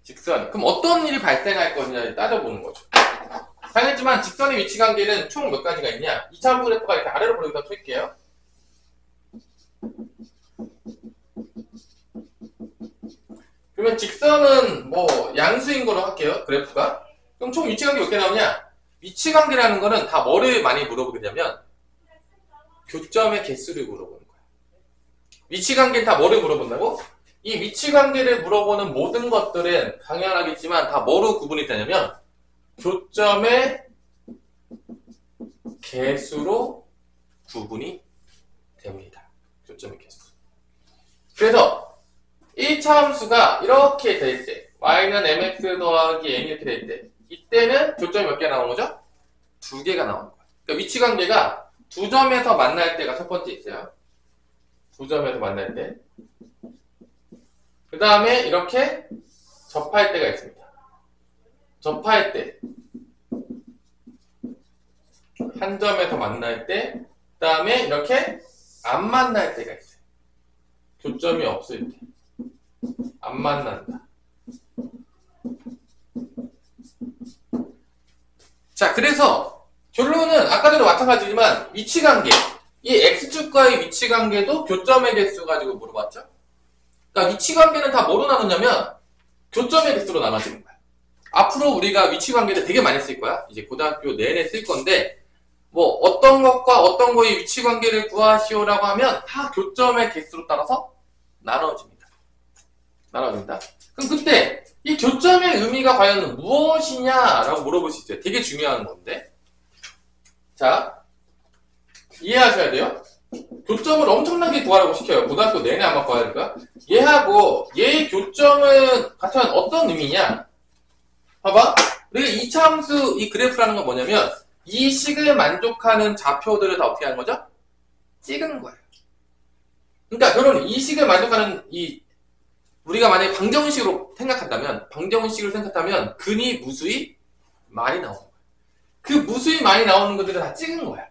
직선. 그럼 어떤 일이 발생할 거냐를 따져보는 거죠. 당연하지만 직선의 위치관계는 총 몇 가지가 있냐? 2차 함수 그래프가 이렇게 아래로 보내서 풀게요. 그러면 직선은 뭐 양수인 거로 할게요. 그래프가. 그럼 총 위치관계 몇 개 나오냐? 위치관계라는 거는 다 뭐를 많이 물어보겠냐면 교점의 개수를 물어보는 거야. 위치관계는 다 뭐를 물어본다고? 이 위치관계를 물어보는 모든 것들은 당연하겠지만 다 뭐로 구분이 되냐면 교점의 개수로 구분이 됩니다. 교점의 개수. 그래서 1차 함수가 이렇게 될 때, y는 mx 더하기 n 이렇게 될 때, 이때는 교점이 몇 개 나오는 거죠? 2개가 나오는 거예요. 그러니까 위치관계가 두 점에서 만날 때가 첫 번째 있어요. 두 점에서 만날 때. 그 다음에 이렇게 접할 때가 있습니다. 접할 때. 한 점에서 만날 때. 그 다음에 이렇게 안 만날 때가 있어요. 교점이 없을 때. 안 만난다. 자, 그래서 결론은 아까 전에 마찬가지지만 위치관계. 이 x축과의 위치관계도 교점의 개수 가지고 물어봤죠? 그러니까 위치관계는 다 뭐로 나누냐면 교점의 개수로 나눠지는 거야. 앞으로 우리가 위치관계를 되게 많이 쓸 거야. 이제 고등학교 내내 쓸 건데 뭐 어떤 것과 어떤 거의 위치관계를 구하시오라고 하면 다 교점의 개수로 따라서 나눠집니다. 나눠진다. 그럼 그때 이 교점의 의미가 과연 무엇이냐라고 물어볼 수 있어요. 되게 중요한 건데. 자, 이해하셔야 돼요. 교점을 엄청나게 구하라고 시켜요. 고등학교 내내 아마 구해야 될까? 얘하고 얘의 교점은 같은 어떤 의미냐? 봐봐. 우리가 2차 함수 이 그래프라는 건 뭐냐면 이 식을 만족하는 좌표들을 다 어떻게 하는 거죠? 찍은 거예요. 그러니까 결론은 이 식을 만족하는 우리가 만약에 방정식으로 생각한다면 근이 무수히 많이 나오는 거예요. 그 무수히 많이 나오는 것들을 다 찍은 거야.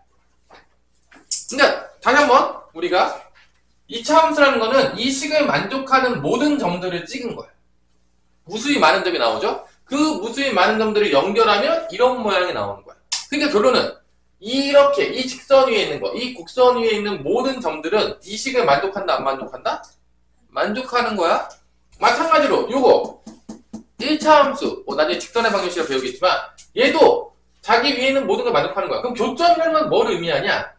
그러니까 다시 한번 우리가 2차 함수라는 거는 이 식을 만족하는 모든 점들을 찍은 거야. 무수히 많은 점이 나오죠? 그 무수히 많은 점들을 연결하면 이런 모양이 나오는 거야. 그러니까 결론은 이렇게 이 직선 위에 있는 거, 이 곡선 위에 있는 모든 점들은 이 식을 만족한다, 안 만족한다? 만족하는 거야. 마찬가지로 요거 1차 함수, 나중에 직선의 방정식을 배우겠지만 얘도 자기 위에 있는 모든 걸 만족하는 거야. 그럼 교점이라는 건 뭘 의미하냐?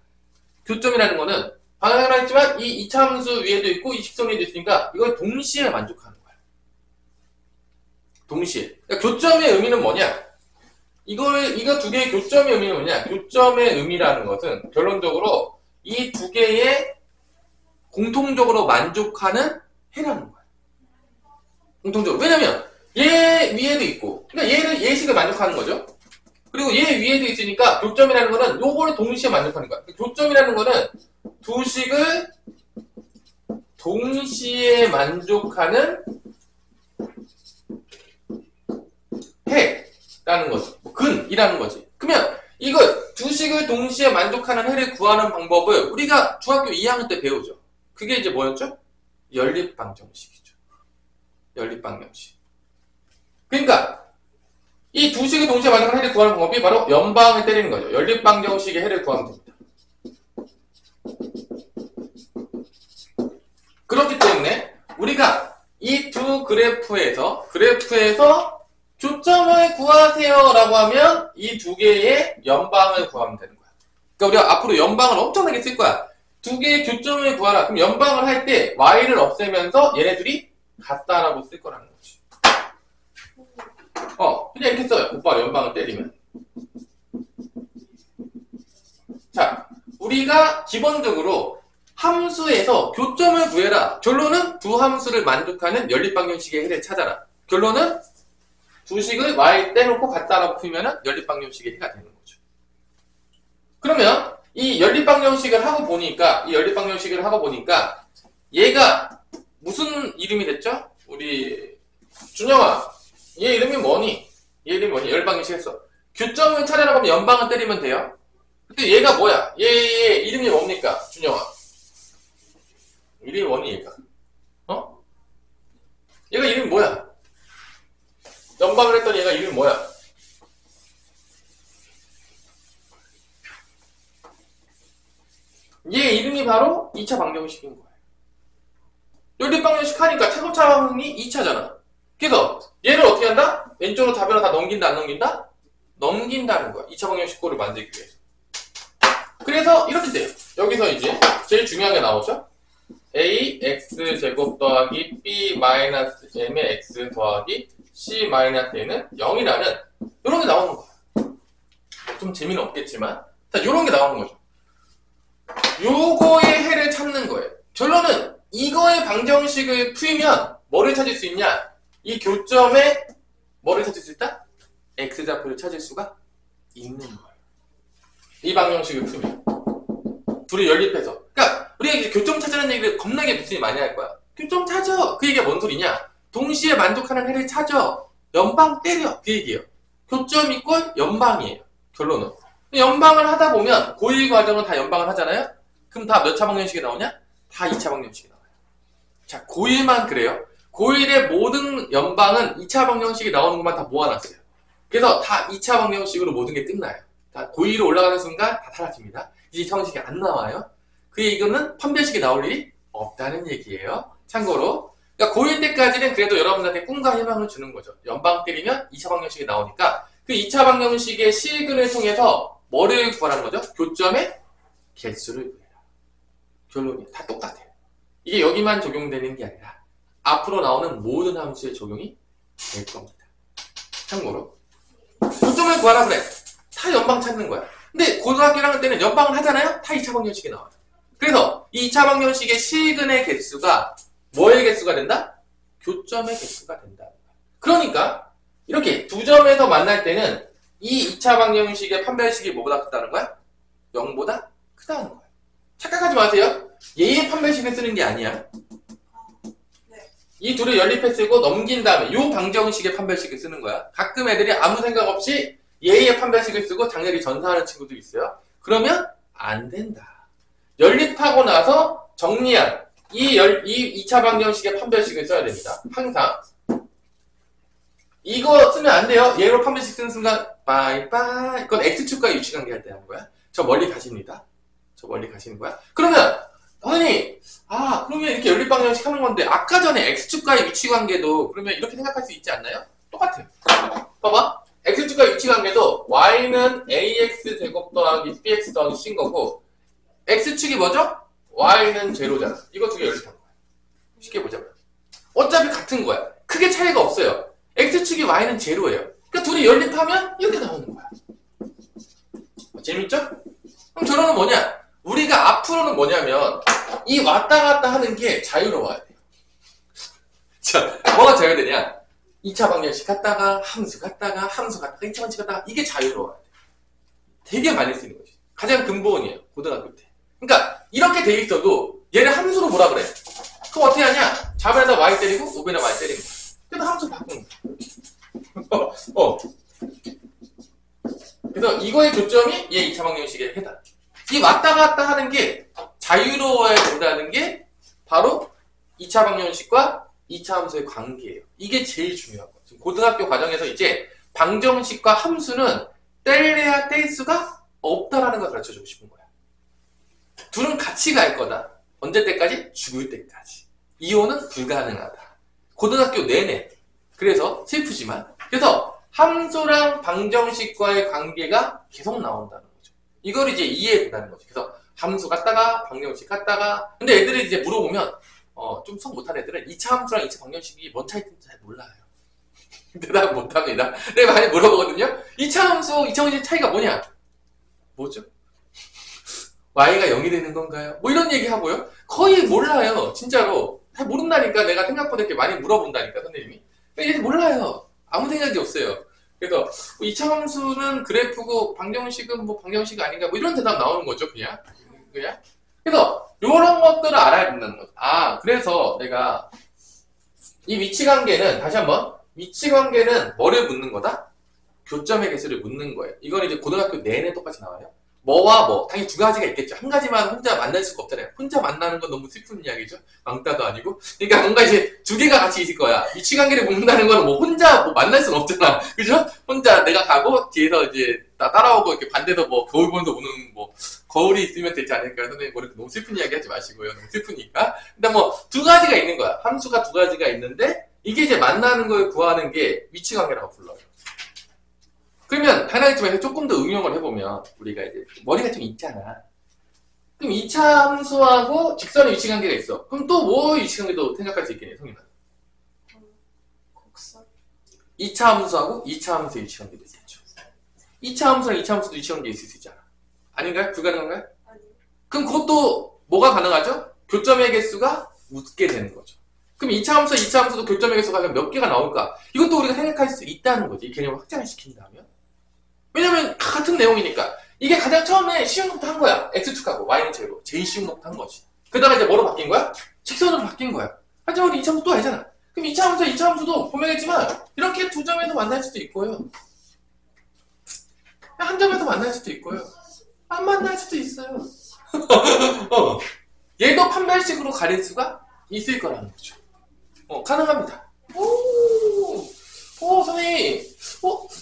교점이라는 거는 방금 했지만 이 2차 함수 위에도 있고 이 직선 위에도 있으니까 이걸 동시에 만족하는 거야. 동시에. 그러니까 교점의 의미는 뭐냐? 이거 두 개의 교점의 의미는 뭐냐? 교점의 의미라는 것은 결론적으로 이 두 개의 공통적으로 만족하는 해라는 거야. 공통적으로. 왜냐면 얘 위에도 있고, 그러니까 얘식을 만족하는 거죠. 그리고 얘 위에도 있으니까 교점이라는 거는 요거를 동시에 만족하는 거야. 교점이라는 거는 두 식을 동시에 만족하는 해라는 거지. 근이라는 거지. 그러면 이거 두 식을 동시에 만족하는 해를 구하는 방법을 우리가 중학교 2학년 때 배우죠. 그게 이제 뭐였죠? 연립방정식이죠. 연립방정식. 그러니까 이 두 식을 동시에 만족하는 해를 구하는 방법이 바로 연방을 때리는 거죠. 연립방정식의 해를 구하면 됩니다. 그렇기 때문에 우리가 이 두 그래프에서 교점을 구하세요 라고 하면 이 두 개의 연방을 구하면 되는 거야. 그러니까 우리가 앞으로 연방을 엄청나게 쓸 거야. 두 개의 교점을 구하라. 그럼 연방을 할 때 y를 없애면서 얘네들이 같다라고 쓸 거라는 거지. 그냥 이렇게 써요. 오빠 연방을 때리면. 자, 우리가 기본적으로 함수에서 교점을 구해라. 결론은 두 함수를 만족하는 연립방정식의 해를 찾아라. 결론은 두 식을 y 떼놓고 같다라고 풀면은 연립방정식의 해가 되는 거죠. 그러면 이 연립방정식을 하고 보니까 얘가 무슨 이름이 됐죠? 우리 준영아, 얘 이름이 뭐니? 연립방정식 했어. 교점을 찾아라고 하면 연방을 때리면 돼요. 근데 얘가 뭐야? 얘 이름이 뭡니까? 준영아. 이름이 뭐니 얘가? 얘가 이름이 뭐야? 연방을 했더니 얘가 이름이 뭐야? 얘 이름이 바로 2차 방정식인 거예요. 연립방정식 하니까 차근차근이 2차잖아. 그래서 얘를 어떻게 한다? 왼쪽으로 답변을 다 넘긴다, 안 넘긴다? 넘긴다는 거야. 2차 방정식 꼴을 만들기 위해서. 그래서 이렇게 돼요. 여기서 이제 제일 중요한 게 나오죠. ax 제곱 더하기 b 마이너스 m의 x 더하기 c 마이너스 a는 0이라는 이런 게 나오는 거야. 좀 재미는 없겠지만 자, 요런 게 나오는 거죠. 요거의 해를 찾는 거예요. 결론은 이거의 방정식을 풀면 뭐를 찾을 수 있냐? 이 교점에 뭐를 찾을 수 있다? x좌표를 찾을 수가 있는 거예요. 이 방정식을 풀면 둘이 연립해서. 그러니까 우리가 이제 교점 찾으라는 얘기를 겁나게 무슨 많이 할 거야. 교점 찾아. 그 얘기가 뭔 소리냐? 동시에 만족하는 해를 찾아. 연방 때려. 그 얘기예요. 교점 이꼴 연방이에요. 결론은. 연방을 하다 보면 고1 과정은 다 연방을 하잖아요. 그럼 다 몇 차 방정식이 나오냐? 다 2차 방정식이 나와요. 자, 고1만 그래요. 고1의 모든 연방은 2차 방정식이 나오는 것만 다 모아놨어요. 그래서 다 2차 방정식으로 모든 게 끝나요. 다 고2로 올라가는 순간 다 사라집니다. 이제 2차 방정식이 안 나와요. 그 얘기는 판별식이 나올 일이 없다는 얘기예요. 참고로. 그러니까 고1 때까지는 그래도 여러분들한테 꿈과 희망을 주는 거죠. 연방 때리면 2차 방정식이 나오니까 그 2차 방정식의 실근을 통해서 뭐를 구하라는 거죠? 교점의 개수를 구해라. 결론이 다 똑같아요. 이게 여기만 적용되는 게 아니라 앞으로 나오는 모든 함수에 적용이 될 겁니다. 참고로 교점을 구하라 그래. 다 연방 찾는 거야. 근데 고등학교 1학년 때는 연방을 하잖아요? 다 2차 방정식이 나와요. 그래서 이 2차 방정식의 실근의 개수가 뭐의 개수가 된다? 교점의 개수가 된다. 그러니까 이렇게 두 점에서 만날 때는 이 2차 방정식의 판별식이 뭐보다 크다는 거야? 0보다 크다는 거야. 착각하지 마세요. 얘의 판별식을 쓰는 게 아니야. 이 둘을 연립해 쓰고 넘긴 다음에 이 방정식의 판별식을 쓰는 거야. 가끔 애들이 아무 생각 없이 얘의 판별식을 쓰고 장렬히 전사하는 친구도 있어요. 그러면 안 된다. 연립하고 나서 정리한 이 2차 방정식의 판별식을 써야 됩니다. 항상. 이거 쓰면 안 돼요. 얘로 판별식 쓰는 순간 빠이빠이. 그건 x축과 유치관계 할 때 하는 거야. 저 멀리 가십니다. 저 멀리 가시는 거야. 그러면 선생님, 그러면 이렇게 연립방정식 하는 건데 아까 전에 x축과의 위치관계도 그러면 이렇게 생각할 수 있지 않나요? 똑같아요. 봐봐. x축과 위치관계도 y는 ax 제곱 더하기 bx 더하기 c인 거고 x축이 뭐죠? y는 제로잖아. 이거 두 개 연립한 거야. 쉽게 보자면. 어차피 같은 거야. 크게 차이가 없어요. x축이 y는 제로예요. 그러니까 둘이 연립하면 이렇게 나오는 거야. 재밌죠? 그럼 결론은 뭐냐? 우리가 앞으로는 뭐냐면 이 왔다 갔다 하는 게 자유로워야 돼요. 자, 뭐가 자유되냐? 2차 방정식 갔다가 함수 갔다가 2차 방정식 갔다가 이게 자유로워야 돼. 되게 많이 쓰는 거지. 가장 근본이에요. 고등학교 때. 그러니까 이렇게 돼 있어도 얘를 함수로 뭐라 그래? 그럼 어떻게 하냐? 좌변에다 y 때리고 우변에다 y 때리는 거야. 그래서 함수 바꾸는 거야. 그래서 이거의 교점이 얘 2차 방정식의 해당. 이 왔다 갔다 하는 게 자유로워야 된다는 게 바로 2차 방정식과 2차 함수의 관계예요. 이게 제일 중요한 거예요. 지금 고등학교 과정에서 이제 방정식과 함수는 뗄래야 뗄 수가 없다라는 걸 가르쳐주고 싶은 거야. 둘은 같이 갈 거다. 언제 때까지? 죽을 때까지. 이혼은 불가능하다. 고등학교 내내. 그래서 슬프지만. 그래서 함수랑 방정식과의 관계가 계속 나온다는 거죠. 이걸 이제 이해된다는 거죠. 그래서 함수 갔다가 방정식 갔다가 근데 애들이 이제 물어보면 좀 수업 못하는 애들은 2차 함수랑 2차 방정식이 뭔 차이인지 잘 몰라요. 대답 못합니다. 내가 많이 물어보거든요. 2차 함수, 2차 방정식 차이가 뭐냐? 뭐죠? y가 0이 되는 건가요? 뭐 이런 얘기 하고요. 거의 몰라요. 진짜로. 잘 모른다니까. 내가 생각보다 이렇게 많이 물어본다니까 선생님이. 얘들 몰라요. 아무 생각이 없어요. 그래서 2차 함수는 그래프고 방정식은 뭐 방정식 아닌가 뭐 이런 대답 나오는 거죠. 그냥. 그래서 이런 것들을 알아야 된다는 거죠. 그래서 내가 이 위치관계는 다시 한번 위치관계는 뭐를 묻는 거다? 교점의 개수를 묻는 거예요. 이건 이제 고등학교 내내 똑같이 나와요. 뭐와 뭐 당연히 두 가지가 있겠죠. 한 가지만 혼자 만날 수가 없잖아요. 혼자 만나는 건 너무 슬픈 이야기죠. 왕따도 아니고. 그러니까 뭔가 이제 두 개가 같이 있을 거야. 위치관계를 묻는다는 건 뭐 혼자 뭐 만날 수는 없잖아. 그죠? 혼자 내가 가고 뒤에서 이제 나 따라오고 이렇게 반대서 뭐 겨울 보면서 오는 뭐 거울이 있으면 되지 않을까요? 선생님 뭐 너무 슬픈 이야기 하지 마시고요. 너무 슬프니까. 근데 뭐 두 가지가 있는 거야. 함수가 두 가지가 있는데 이게 이제 만나는 걸 구하는 게 위치관계라고 불러요. 그러면 하나의 점에서 조금 더 응용을 해보면 우리가 이제 머리가 좀 있잖아. 그럼 2차 함수하고 직선의 위치관계가 있어. 그럼 또 뭐 위치관계도 생각할 수 있겠네, 성인아. 곡선. 2차 함수하고 2차 함수의 위치관계도 있겠죠. 2차 함수랑 2차 함수도 위치관계 있을 수 있잖아. 아닌가요? 불가능한가요? 아니요. 그럼 그것도 뭐가 가능하죠? 교점의 개수가 묻게 되는 거죠. 그럼 2차 함수, 2차 함수도 교점의 개수가 몇 개가 나올까? 이것도 우리가 생각할 수 있다는 거지. 이 개념을 확장을 시킨다면. 왜냐면 같은 내용이니까. 이게 가장 처음에 쉬운 것부터 한 거야. x축하고 y는 제로. 제일 쉬운 것부터 한 거지. 그러다가 이제 뭐로 바뀐 거야? 직선으로 바뀐 거야. 하지만 우리 2차 함수 또 알잖아. 그럼 2차 함수, 2차 함수도 보면겠지만 이렇게 두 점에서 만날 수도 있고요. 한 점에서 만날 수도 있고요. 안 만날 수도 있어요. 얘도 판별식으로 가릴 수가 있을 거라는 거죠. 가능합니다. 선생님.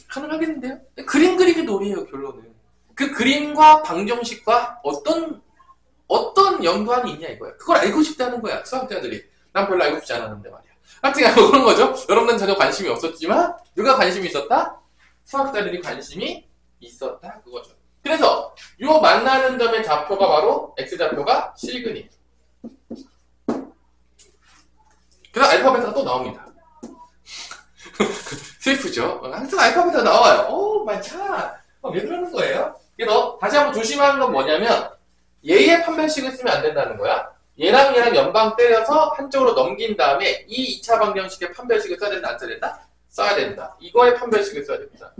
가능하겠는데요? 그림 그리기 놀이에요, 결론은. 그 그림과 방정식과 어떤 연관이 있냐 이거야. 그걸 알고 싶다는 거야, 수학자들이. 난 별로 알고 싶지 않았는데 말이야. 하여튼 그런 거죠. 여러분들은 전혀 관심이 없었지만 누가 관심이 있었다? 수학자들이 관심이 있었다, 그거죠. 그래서 요 만나는 점의 좌표가 바로 x좌표가 실근이에요. 그래서 알파 베타가 또 나옵니다. 슬프죠? 항상 알파 베타가 나와요. 오 마이 갓. 왜 그러는 거예요? 그래서 다시 한번 조심하는 건 뭐냐면 얘의 판별식을 쓰면 안 된다는 거야. 얘랑 연방 때려서 한쪽으로 넘긴 다음에 이 2차 방정식의 판별식을 써야 된다, 안 써야 된다? 써야 된다. 이거의 판별식을 써야 됩니다.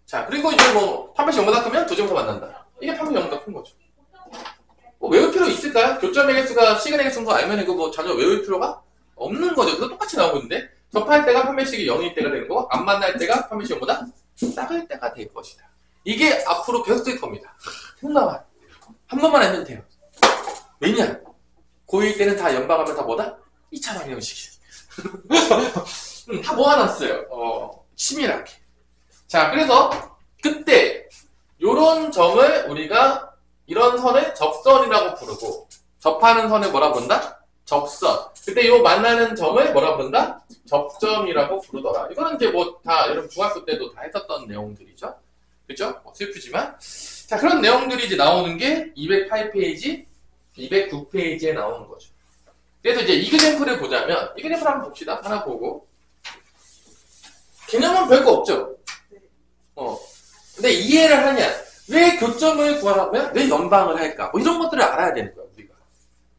자, 그리고 이제 뭐 판별식 0보다 크면 두 점에서 만난다. 이게 판별식 0보다 큰 거죠. 외울 필요 있을까요? 교점의 개수가 시간의 개수인 거 알면 이거 뭐 전혀 외울 필요가 없는 거죠. 그거 똑같이 나오고 있는데 접할 때가 판별식이 0일 때가 되는 거고 안 만날 때가 판별식 0보다 작을 때가 될 것이다. 이게 앞으로 계속 쓸 겁니다. 생각만 한 번만 해도 돼요. 왜냐? 고1 때는 다 연방하면 다 뭐다? 2차 방정식이 다 모아놨어요. 치밀하게. 자, 그래서 그때 요런 점을 우리가 이런 선을 접선이라고 부르고 접하는 선을 뭐라 부른다? 접선. 그때 요 만나는 점을 뭐라 부른다? 접점이라고 부르더라. 이거는 이제 뭐 다 여러분 중학교 때도 다 했었던 내용들이죠. 그죠? 슬프지만. 자, 그런 내용들이 이제 나오는 게 208페이지, 209페이지에 나오는 거죠. 그래서 이제 이그젠플을 보자면, 이그젠플 한번 봅시다. 하나 보고. 개념은 별거 없죠? 근데 이해를 하냐? 왜 교점을 구하라면? 왜 연방을 할까? 뭐 이런 것들을 알아야 되는 거야, 우리가.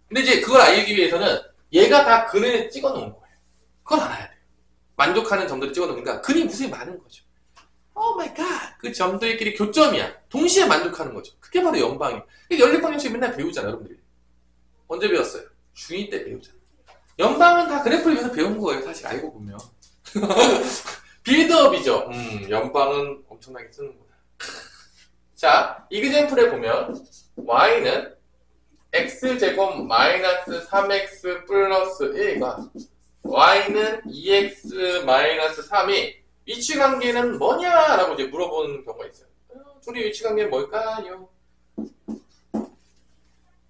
근데 이제 그걸 알기 위해서는 얘가 다 근을 찍어 놓은 거예요. 그걸 알아야 돼요. 만족하는 점들을 찍어 놓으니까 근이 무수히 많은 거죠. 오 마이 갓! 그 점들끼리 교점이야. 동시에 만족하는 거죠. 그게 바로 연방이에요. 연립방정식 맨날 배우잖아, 여러분들이. 언제 배웠어요? 중2 때 배우잖아. 연방은 다 그래프를 위해서 배운 거예요, 사실 알고 보면. 빌드업이죠. 연방은 엄청나게 쓰는구나. 자, 이그젠플에 보면 y는 x제곱 마이너스 3x 플러스 1과 y는 2x 마이너스 3이 위치관계는 뭐냐? 라고 이제 물어보는 경우가 있어요. 둘이 위치관계는 뭘까요?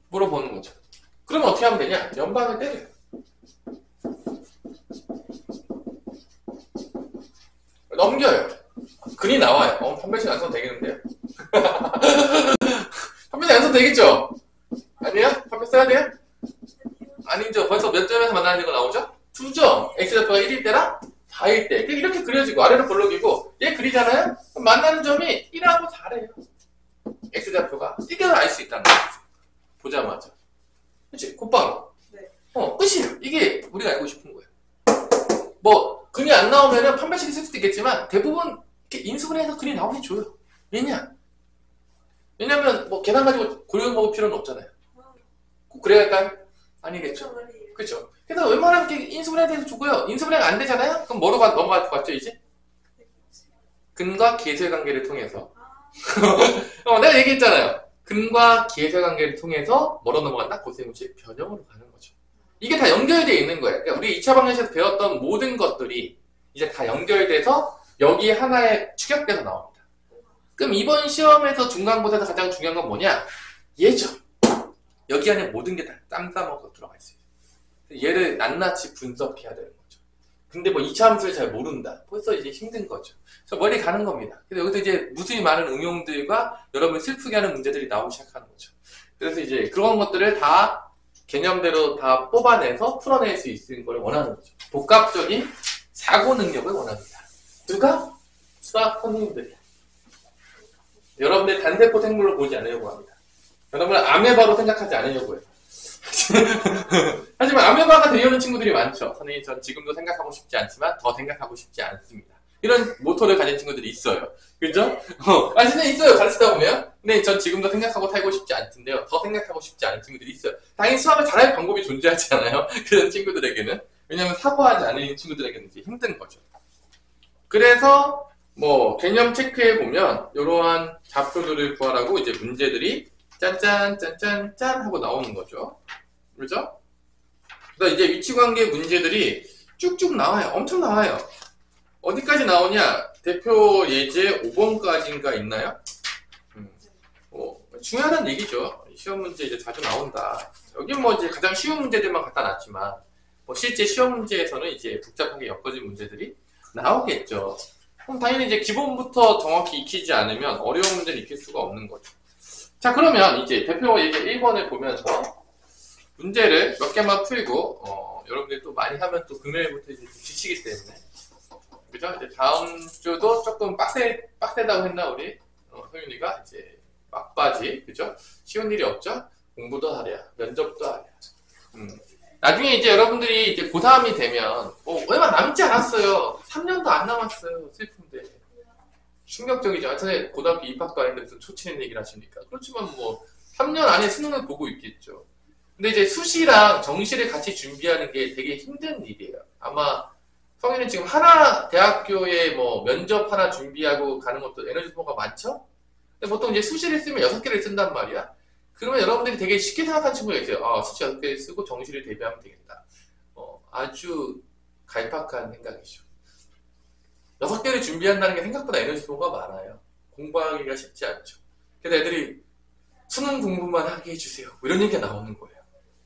물어보는 거죠. 그러면 어떻게 하면 되냐? 연방을 때려요. 넘겨요. 근이 나와요. 판별식 안 써도 되겠는데요? 판별식 안 써도 되겠죠? 아니요? 판별 써야 돼요? 아니죠. 벌써 몇 점에서 만나는 거 나오죠? 2점. x좌표가 1일 때랑 4일 때. 이렇게 그려지고 아래로 볼록이고 얘 그리잖아요? 그럼 만나는 점이 1하고 4래요. x좌표가. 이게 알 수 있다는 거죠. 보자마자. 그치? 곧바로. 네. 끝이에요. 이게 우리가 알고 싶은 거예요. 뭐 근이 안 나오면은 판별식이 쓸 수도 있겠지만 대부분 이렇게 인수분해 해서 근이 나오게 줘요. 왜냐면 뭐 계산 가지고 고려 먹을 필요는 없잖아요. 꼭 그래야 할까요? 아니겠죠. 그렇죠. 그래서 웬만하면 이렇게 인수분해에 대해서 주고요. 인수분해가 안 되잖아요? 그럼 뭐로 넘어갈 것 같죠, 이제? 근과 기회설 관계를 통해서. 내가 얘기했잖아요. 근과 기회설 관계를 통해서 뭐로 넘어간다? 고세무치 변형으로 가는 거죠. 이게 다 연결되어 있는 거예요. 그러니까 우리 2차 방정식에서 배웠던 모든 것들이 이제 다 연결돼서 여기 하나에 축약돼서 나옵니다. 그럼 이번 시험에서 중간고사에서 가장 중요한 건 뭐냐? 얘죠. 여기 안에 모든 게 다 땀 싸먹어 들어가 있어요. 얘를 낱낱이 분석해야 되는 거죠. 근데 뭐 2차 함수를 잘 모른다. 벌써 이제 힘든 거죠. 그래서 머리 가는 겁니다. 그래서 여기서 이제 무수히 많은 응용들과 여러분 슬프게 하는 문제들이 나오기 시작하는 거죠. 그래서 이제 그런 것들을 다 개념대로 다 뽑아내서 풀어낼 수 있는 걸 원하는 거죠. 복합적인 사고 능력을 원합니다. 누가? 수학 선생님들이. 여러분들 단세포 생물로 보지 않으려고 합니다. 여러분은 아메바로 생각하지 않으려고 해요. 하지만 아메바가 되려는 친구들이 많죠. 선생님, 전 지금도 생각하고 싶지 않지만 더 생각하고 싶지 않습니다. 이런 모토를 가진 친구들이 있어요. 그죠? 진짜 있어요. 가르치다 보면. 근데 전 지금도 생각하고 살고 싶지 않던데요. 더 생각하고 싶지 않은 친구들이 있어요. 당연히 수학을 잘할 방법이 존재하지 않아요. 그런 친구들에게는. 왜냐면 사고하지 않은 친구들에게는 이제 힘든 거죠. 그래서 뭐 개념 체크해 보면 이러한 좌표들을 구하라고 이제 문제들이 짠짠짠짠짠 하고 나오는 거죠. 그렇죠? 그래서 이제 위치관계 문제들이 쭉쭉 나와요. 엄청 나와요. 어디까지 나오냐? 대표 예제 5번까지인가 있나요? 중요한 얘기죠. 시험 문제 이제 자주 나온다. 여기 뭐 이제 가장 쉬운 문제들만 갖다 놨지만 뭐 실제 시험 문제에서는 이제 복잡하게 엮어진 문제들이 나오겠죠. 그럼 당연히 이제 기본부터 정확히 익히지 않으면 어려운 문제를 익힐 수가 없는 거죠. 자, 그러면 이제 대표 예제 1번을 보면서 문제를 몇 개만 풀고 여러분들이 또 많이 하면 또 금요일부터 이제 지치기 때문에 그죠? 이제 다음 주도 조금 빡세다고 했나 우리 소윤이가 이제 막바지 그죠? 쉬운 일이 없죠? 공부도 하랴 면접도 하랴. 나중에 이제 여러분들이 이제 고3이 되면 얼마 남지 않았어요. 3년도 안 남았어요. 슬픈데 충격적이죠. 하여튼 고등학교 입학도 아닌데 무슨 초치는 얘기를 하시니까. 그렇지만 뭐 3년 안에 수능을 보고 있겠죠. 근데 이제 수시랑 정시를 같이 준비하는 게 되게 힘든 일이에요. 아마 성인은 지금 하나 대학교에 뭐 면접 하나 준비하고 가는 것도 에너지 소모가 많죠? 근데 보통 이제 수시를 쓰면 6개를 쓴단 말이야. 그러면 여러분들이 되게 쉽게 생각하는 친구가 있어요. 수시 6개를 쓰고 정시를 대비하면 되겠다. 아주 갈팍한 생각이죠. 6개를 준비한다는 게 생각보다 에너지 소모가 많아요. 공부하기가 쉽지 않죠. 그래서 애들이 수능 공부만 하게 해주세요. 뭐 이런 얘기가 나오는 거예요.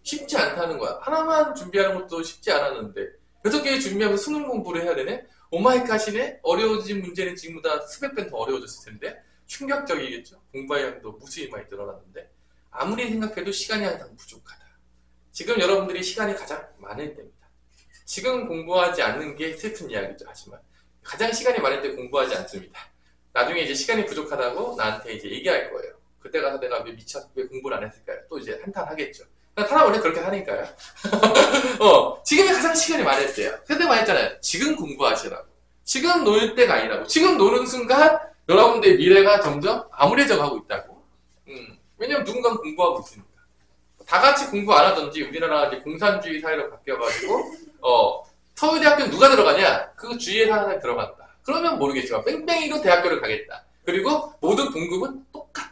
쉽지 않다는 거야. 하나만 준비하는 것도 쉽지 않았는데 6개 준비하면서 수능 공부를 해야 되네? 오마이갓이네? 어려워진 문제는 지금보다 수백 배 더 어려워졌을 텐데 충격적이겠죠. 공부의 양도 무수히 많이 늘어났는데 아무리 생각해도 시간이 항상 부족하다. 지금 여러분들이 시간이 가장 많을 때입니다. 지금 공부하지 않는 게 슬픈 이야기죠. 하지만 가장 시간이 많을 때 공부하지 않습니다. 나중에 이제 시간이 부족하다고 나한테 이제 얘기할 거예요. 그때 가서 내가 왜 공부를 안 했을까요? 또 이제 한탄하겠죠. 사람 원래 그렇게 하니까요. 지금이 가장 시간이 많을 때요. 그때 말했잖아요. 지금 공부하시라고. 지금 놀 때가 아니라고. 지금 노는 순간 여러분들의 미래가 점점 암울해져 가고 있다고. 왜냐면 누군가는 공부하고 있으니까. 다 같이 공부 안 하든지 우리나라가 이제 공산주의 사회로 바뀌어가지고 서울대학교는 누가 들어가냐? 그 주위에 사는 사람이 들어간다. 그러면 모르겠지만 뺑뺑이로 대학교를 가겠다. 그리고 모든 봉급은 똑같다.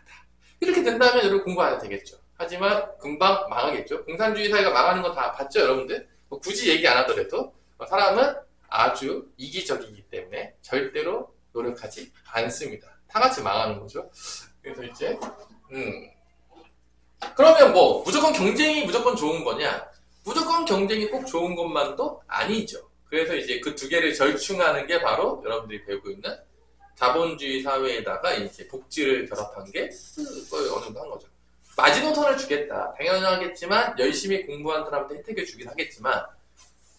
이렇게 된다면 여러분 공부 안 해도 되겠죠. 하지만 금방 망하겠죠. 공산주의 사회가 망하는 거 다 봤죠, 여러분들? 굳이 얘기 안 하더라도 사람은 아주 이기적이기 때문에 절대로 노력하지 않습니다. 다 같이 망하는 거죠. 그래서 이제 그러면 뭐 무조건 경쟁이 무조건 좋은 거냐? 무조건 경쟁이 꼭 좋은 것만도 아니죠. 그래서 이제 그 두 개를 절충하는 게 바로 여러분들이 배우고 있는 자본주의 사회에다가 이제 복지를 결합한 게 그걸 어느 정도 한 거죠. 마지노선을 주겠다. 당연하겠지만 열심히 공부한 사람한테 혜택을 주긴 하겠지만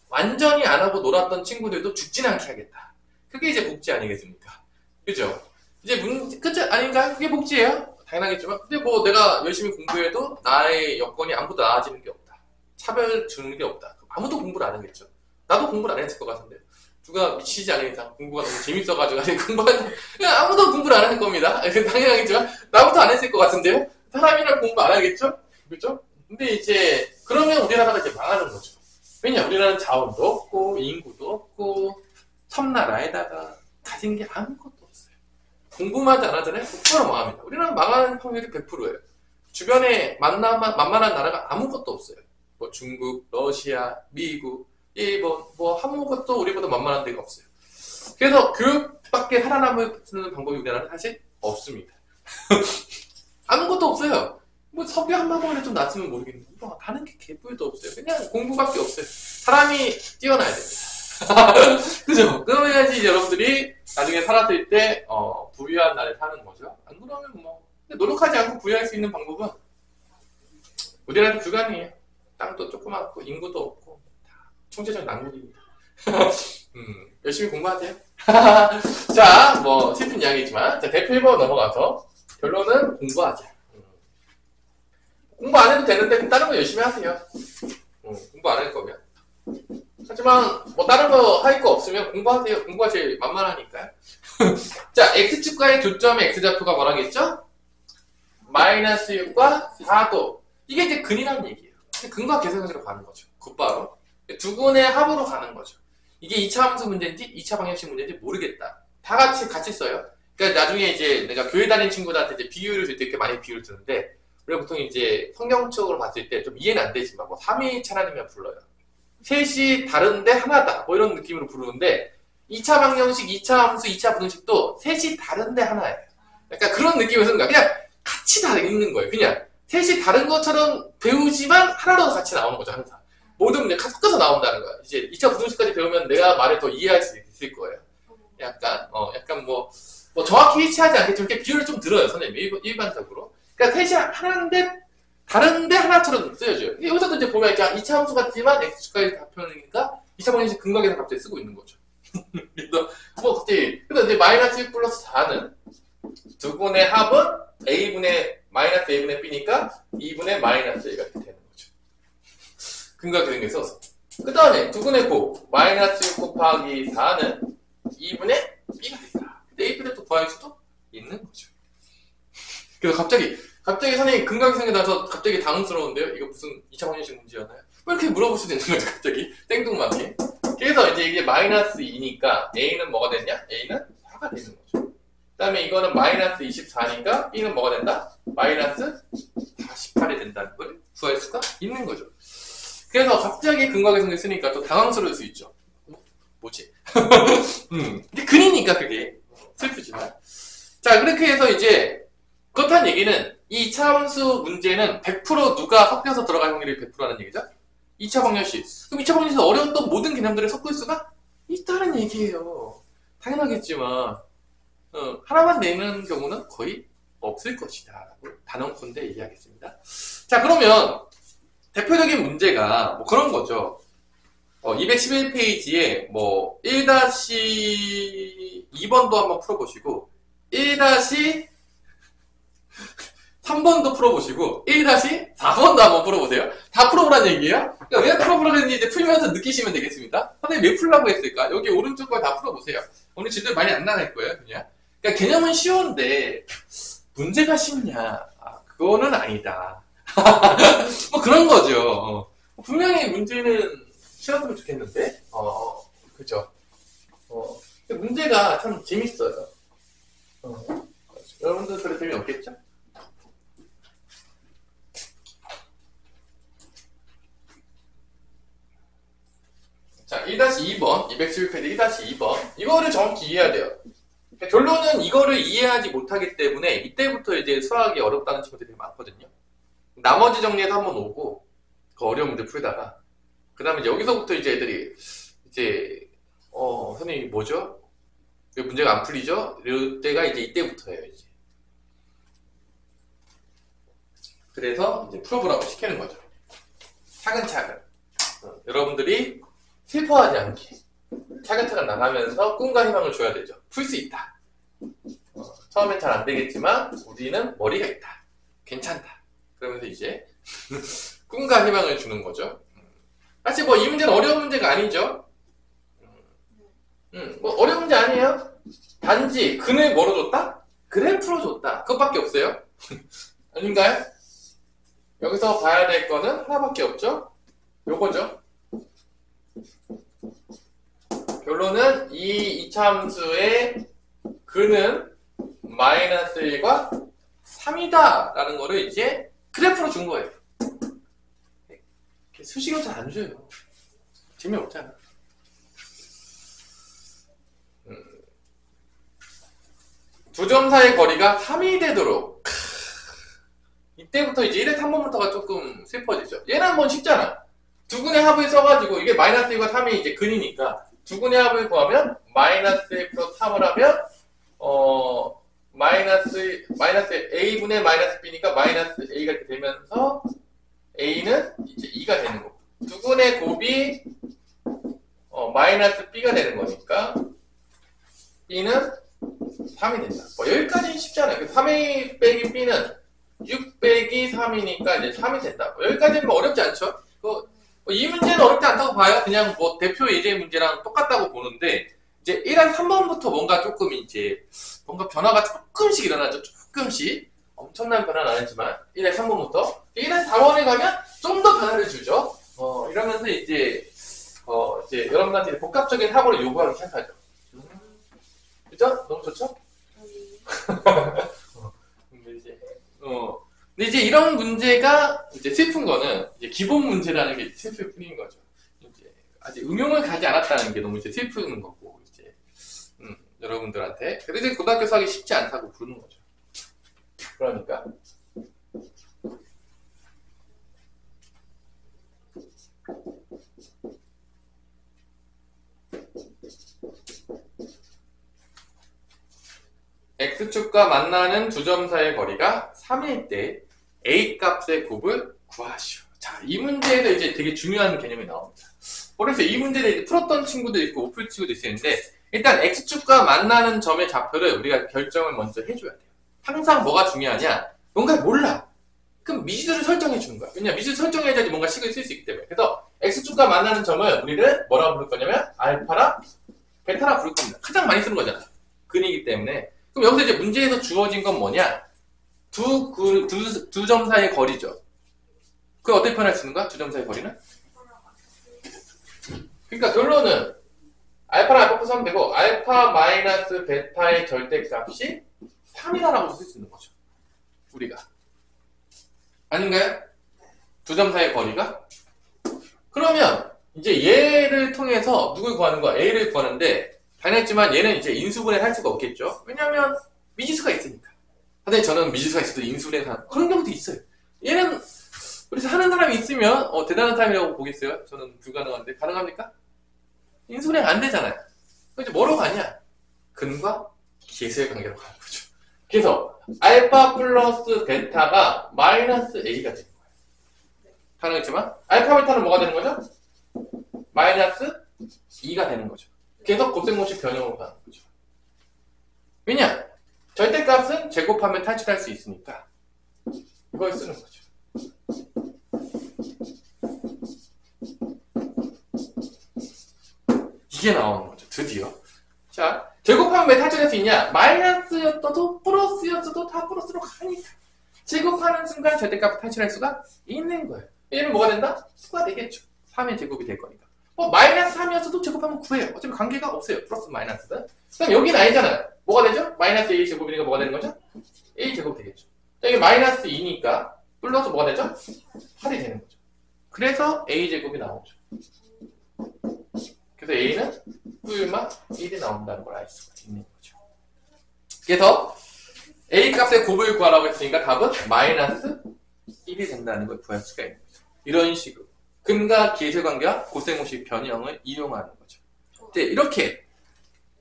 완전히 안 하고 놀았던 친구들도 죽진 않게 하겠다. 그게 이제 복지 아니겠습니까? 그죠? 이제 그쵸? 아닌가? 그게 복지예요? 당연하겠지만 근데 뭐 내가 열심히 공부해도 나의 여건이 아무도 나아지는 게 없다. 차별 주는 게 없다. 아무도 공부를 안 하겠죠. 나도 공부를 안 했을 것 같은데 누가 미치지 않은 이상 공부가 너무 재밌어가지고 공부하는 아무도 공부를 안 할 겁니다. 당연하겠지만 나부터 안 했을 것 같은데요. 사람이랑 공부 안 하겠죠? 그죠? 근데 이제 그러면 우리나라가 이제 망하는 거죠. 왜냐? 우리나라는 자원도 없고 인구도 없고 섬나라에다가 가진 게 아무것도 없어요. 공부만 안 하잖아요. 그거로 망합니다. 우리나라 망하는 확률이 100%예요. 주변에 만만한 나라가 아무것도 없어요. 뭐 중국, 러시아, 미국, 일본 뭐 아무것도 우리보다 만만한 데가 없어요. 그래서 교육밖에 살아남을 방법이 우리나라는 사실 없습니다. 아무것도 없어요. 뭐 석유 한 방울에 좀 났으면 모르겠는데 뭐 다른 게 개뿔도 없어요. 그냥 공부밖에 없어요. 사람이 뛰어나야 됩니다. 그죠? 그러면야지 여러분들이 나중에 살았을 때, 부유한 날에 사는 거죠. 안 그러면 뭐, 노력하지 않고 부유할 수 있는 방법은 우리나라도 불가능해요. 땅도 조그맣고, 인구도 없고, 다 총체적 낙률입니다. 열심히 공부하세요. 자, 뭐, 슬픈 이야기지만, 자, 대표 1번 넘어가서, 결론은 공부하자. 공부 안 해도 되는데, 다른 거 열심히 하세요. 공부 안 할 거면. 하지만 뭐 다른 거 할 거 없으면 공부하세요. 공부가 제일 만만하니까요. 자, x축과의 교점의 x좌표가 뭐라겠죠? 마이너스 6과 4도. 이게 이제 근이라는 얘기예요. 근과 계산식으로 가는 거죠. 곧바로 두 근의 합으로 가는 거죠. 이게 2차 함수 문제인지 2차 방정식 문제인지 모르겠다. 다 같이 써요. 그러니까 나중에 이제 내가 교회 다니는 친구들한테 이제 비유를 들 때 이렇게 많이 비유를 드는데, 우리가 보통 이제 성경적으로 봤을 때 좀 이해는 안 되지만 뭐 삼위일체라는 불러요. 셋이 다른데 하나다, 뭐 이런 느낌으로 부르는데, 2차 방정식, 2차 함수, 2차 분식도 셋이 다른데 하나예요. 약간 그런 느낌을 쓰는 거야. 그냥 같이 다 있는 거예요. 그냥 셋이 다른 것처럼 배우지만 하나로 같이 나오는 거죠. 항상 모든 문제 섞어서 나온다는 거야. 이제 2차 분식까지 배우면 내가 말을 더 이해할 수 있을 거예요. 약간 뭐 정확히 일치하지 않겠지만 이렇게 비유를 좀 들어요, 선생님. 일반적으로. 그러니까 셋이 하나인데 다른데 하나처럼 쓰여져요. 여기서도 이제 보면 2차 함수 같지만 x축까지 다 표현이니까 2차 방정식 근각에서 갑자기 쓰고 있는 거죠. 그래서 그래서 이제 마이너스 1 플러스 4는 두 분의 합은 a분의 마이너스 a분의 b니까 2분의 마이너스 a가 되는 거죠. 근각 계산해서. 그 다음에 두 분의 곱 마이너스 6 곱하기 4는 2분의 b가 된다. 근데 a분의 또 구할 수도 있는 거죠. 그래서 갑자기 선생님 근각계산에 나서 갑자기 당황스러운데요? 이거 무슨 2차 방정식 문제였나요? 왜 이렇게 물어볼 수도 있는 거죠, 갑자기? 땡뚱맞게. 그래서 이제 이게 마이너스 2니까 a는 뭐가 되냐? a는 4가 되는 거죠. 그 다음에 이거는 마이너스 24니까 b는 뭐가 된다? 마이너스 48이 된다는 걸 구할 수가 있는 거죠. 그래서 갑자기 근각계산을 쓰니까 또 당황스러울 수 있죠. 뭐지? 근데 근이니까 그게 슬프지만. 자, 그렇게 해서 이제 그렇다는 얘기는 이 2차 함수 문제는 100% 누가 섞여서 들어갈 확률이 100%라는 얘기죠? 2차 방정식. 그럼 2차 방정식에서 어려웠던 모든 개념들을 섞을 수가 있다는 얘기예요. 당연하겠지만 하나만 내는 경우는 거의 없을 것이다 라고 단언컨대 얘기하겠습니다. 자, 그러면 대표적인 문제가 뭐 그런 거죠. 211페이지에 뭐 1-2번도 한번 풀어보시고 1-3번도 풀어보시고 1-4번도 한번 풀어보세요. 다 풀어보란 얘기예요. 그러니까 왜 풀어보라는지 이제 풀면서 느끼시면 되겠습니다. 선생님 왜 풀라고 했을까? 여기 오른쪽 걸 다 풀어보세요. 오늘 진도 많이 안 나갈 거예요, 그냥. 그러니까 개념은 쉬운데 문제가 쉽냐? 그거는 아니다. 뭐 그런 거죠. 분명히 문제는 쉬웠으면 좋겠는데, 그죠? 문제가 참 재밌어요. 여러분들 그래 재미없겠죠? 자, 1-2번, 211페이지 1-2번. 이거를 정확히 이해해야 돼요. 그러니까 결론은 이거를 이해하지 못하기 때문에 이때부터 이제 수학이 어렵다는 친구들이 많거든요. 나머지 정리해서 한번 오고, 그 어려운 문제 풀다가, 그 다음에 이제 여기서부터 이제 애들이, 이제, 선생님 뭐죠? 왜 문제가 안 풀리죠? 이럴 때가 이제 이때부터예요, 이제. 그래서 이제 풀어보라고 시키는 거죠. 차근차근. 여러분들이 슬퍼하지 않게 차근차근 나가면서 꿈과 희망을 줘야 되죠. 풀 수 있다. 처음엔 잘 안 되겠지만 우리는 머리가 있다. 괜찮다. 그러면서 이제 꿈과 희망을 주는 거죠. 사실 뭐 이 문제는 어려운 문제가 아니죠. 뭐 어려운 문제 아니에요. 단지 근을 뭐로 줬다? 그래프로 줬다. 그것밖에 없어요. 아닌가요? 여기서 봐야 될 거는 하나밖에 없죠. 요거죠. 결론은 이 2차 함수의 근은 마이너스 1과 3이다 라는 거를 이제 그래프로 준 거예요. 수식은 잘 안 줘요. 재미없잖아. 두 점 사이의 거리가 3이 되도록. 이때부터 이제 1의 3번부터가 조금 슬퍼지죠. 얘는 한번 쉽잖아. 두 근의 합을 써가지고 이게 마이너스 1과 3이 이제 근이니까 두근의 합을 구하면 마이너스 a 플러스 3을 하면 마이너스 a분의 마이너스 b니까 마이너스 a가 이렇게 되면서 a는 이제 2가 되는 거고 두근의 곱이 마이너스 b가 되는 거니까 b는 3이 된다. 여기까지는 쉽지 않아요. 3a 빼기 b는 6 빼기 3이니까 이제 3이 된다. 여기까지는 뭐 어렵지 않죠? 이 문제는 어렵지 않다고 봐요. 그냥 뭐 대표 예제 문제랑 똑같다고 보는데 이제 1한 3번부터 뭔가 조금 이제 뭔가 변화가 조금씩 일어나죠. 조금씩 엄청난 변화는 아니지만 1한 3번부터 1한 4번에 가면 좀 더 변화를 주죠. 이러면서 이제 여러분한테 이제 복합적인 사고를 요구하기 시작하죠. 그죠? 너무 좋죠? 근데 이제 이런 문제가 이제 슬픈 거는 이제 기본 문제라는 게 슬플 뿐인 거죠. 이제 아직 응용을 가지 않았다는 게 너무 이제 슬픈 거고 이제 여러분들한테 그래서 이제 고등학교 수학이 쉽지 않다고 부르는 거죠. 그러니까 X축과 만나는 두 점 사이의 거리가 3일 때 A 값의 곱을 구하시오. 자, 이 문제에서 이제 되게 중요한 개념이 나옵니다. 그래서 이 문제를 이제 풀었던 친구도 있고 못 풀 친구도 있었는데 일단 X축과 만나는 점의 좌표를 우리가 결정을 먼저 해줘야 돼요. 항상 뭐가 중요하냐? 뭔가 몰라. 그럼 미지수를 설정해 주는 거야. 왜냐면 미지수 설정해야지 뭔가 식을 쓸 수 있기 때문에. 그래서 X축과 만나는 점을 우리는 뭐라고 부를 거냐면 알파랑 베타라 부를 겁니다. 가장 많이 쓰는 거잖아. 근이기 때문에. 그럼 여기서 이제 문제에서 주어진 건 뭐냐? 두 점 사이의 거리죠. 그걸 어떻게 표현할 수 있는 거야? 두 점 사이의 거리는? 그러니까 결론은 알파랑 알파 플러스 3 되고 알파 마이너스 베타의 절대값이 3이다라고 쓸 수 있는 거죠. 우리가. 아닌가요? 두 점 사이의 거리가? 그러면 이제 얘를 통해서 누굴 구하는 거야? A를 구하는데 당연했지만 얘는 이제 인수분해 할 수가 없겠죠. 왜냐면 미지수가 있으니까. 근데 저는 미지수가 있어도 인수분해 하는 그런 경우도 있어요. 얘는 그래서 하는 사람이 있으면 대단한 타임이라고 보겠어요. 저는 불가능한데 가능합니까? 인수분해 안 되잖아요. 그래서 뭐로 가냐? 근과 기수의 관계로 가는 거죠. 그래서 알파 플러스 베타가 마이너스 A가 되는 거예요. 가능했지만 알파 베타는 뭐가 되는 거죠? 마이너스 2가 되는 거죠. 그래서 곱셈공식 변형으로 가는 거죠. 왜냐? 절대값은 제곱하면 탈출할 수 있으니까 이걸 쓰는 거죠. 이게 나오는 거죠. 드디어. 자, 제곱하면 왜 탈출할 수 있냐? 마이너스였어도 플러스였어도 다 플러스로 가니까. 제곱하는 순간 절대값을 탈출할 수가 있는 거예요. 얘는 뭐가 된다? 수가 되겠죠. 3의 제곱이 될 거니까. 마이너스 3이었어도 제곱하면 9예요. 어차피 관계가 없어요. 플러스 마이너스는. 그럼 여기는 아니잖아요. 뭐가 되죠? 마이너스 A 제곱이니까 뭐가 되는 거죠? A 제곱 되겠죠. 자, 이게 마이너스 2니까 플러스 뭐가 되죠? 8이 되는 거죠. 그래서 A 제곱이 나오죠. 그래서 A는 뿔마 1이 나온다는 걸 알 수가 있는 거죠. 그래서 A 값의 곱을 구하라고 했으니까 답은 마이너스 1이 된다는 걸 구할 수가 있는 거죠. 이런 식으로. 근과 기의 관계와 곱셈공식 변형을 이용하는 거죠. 이제 이렇게.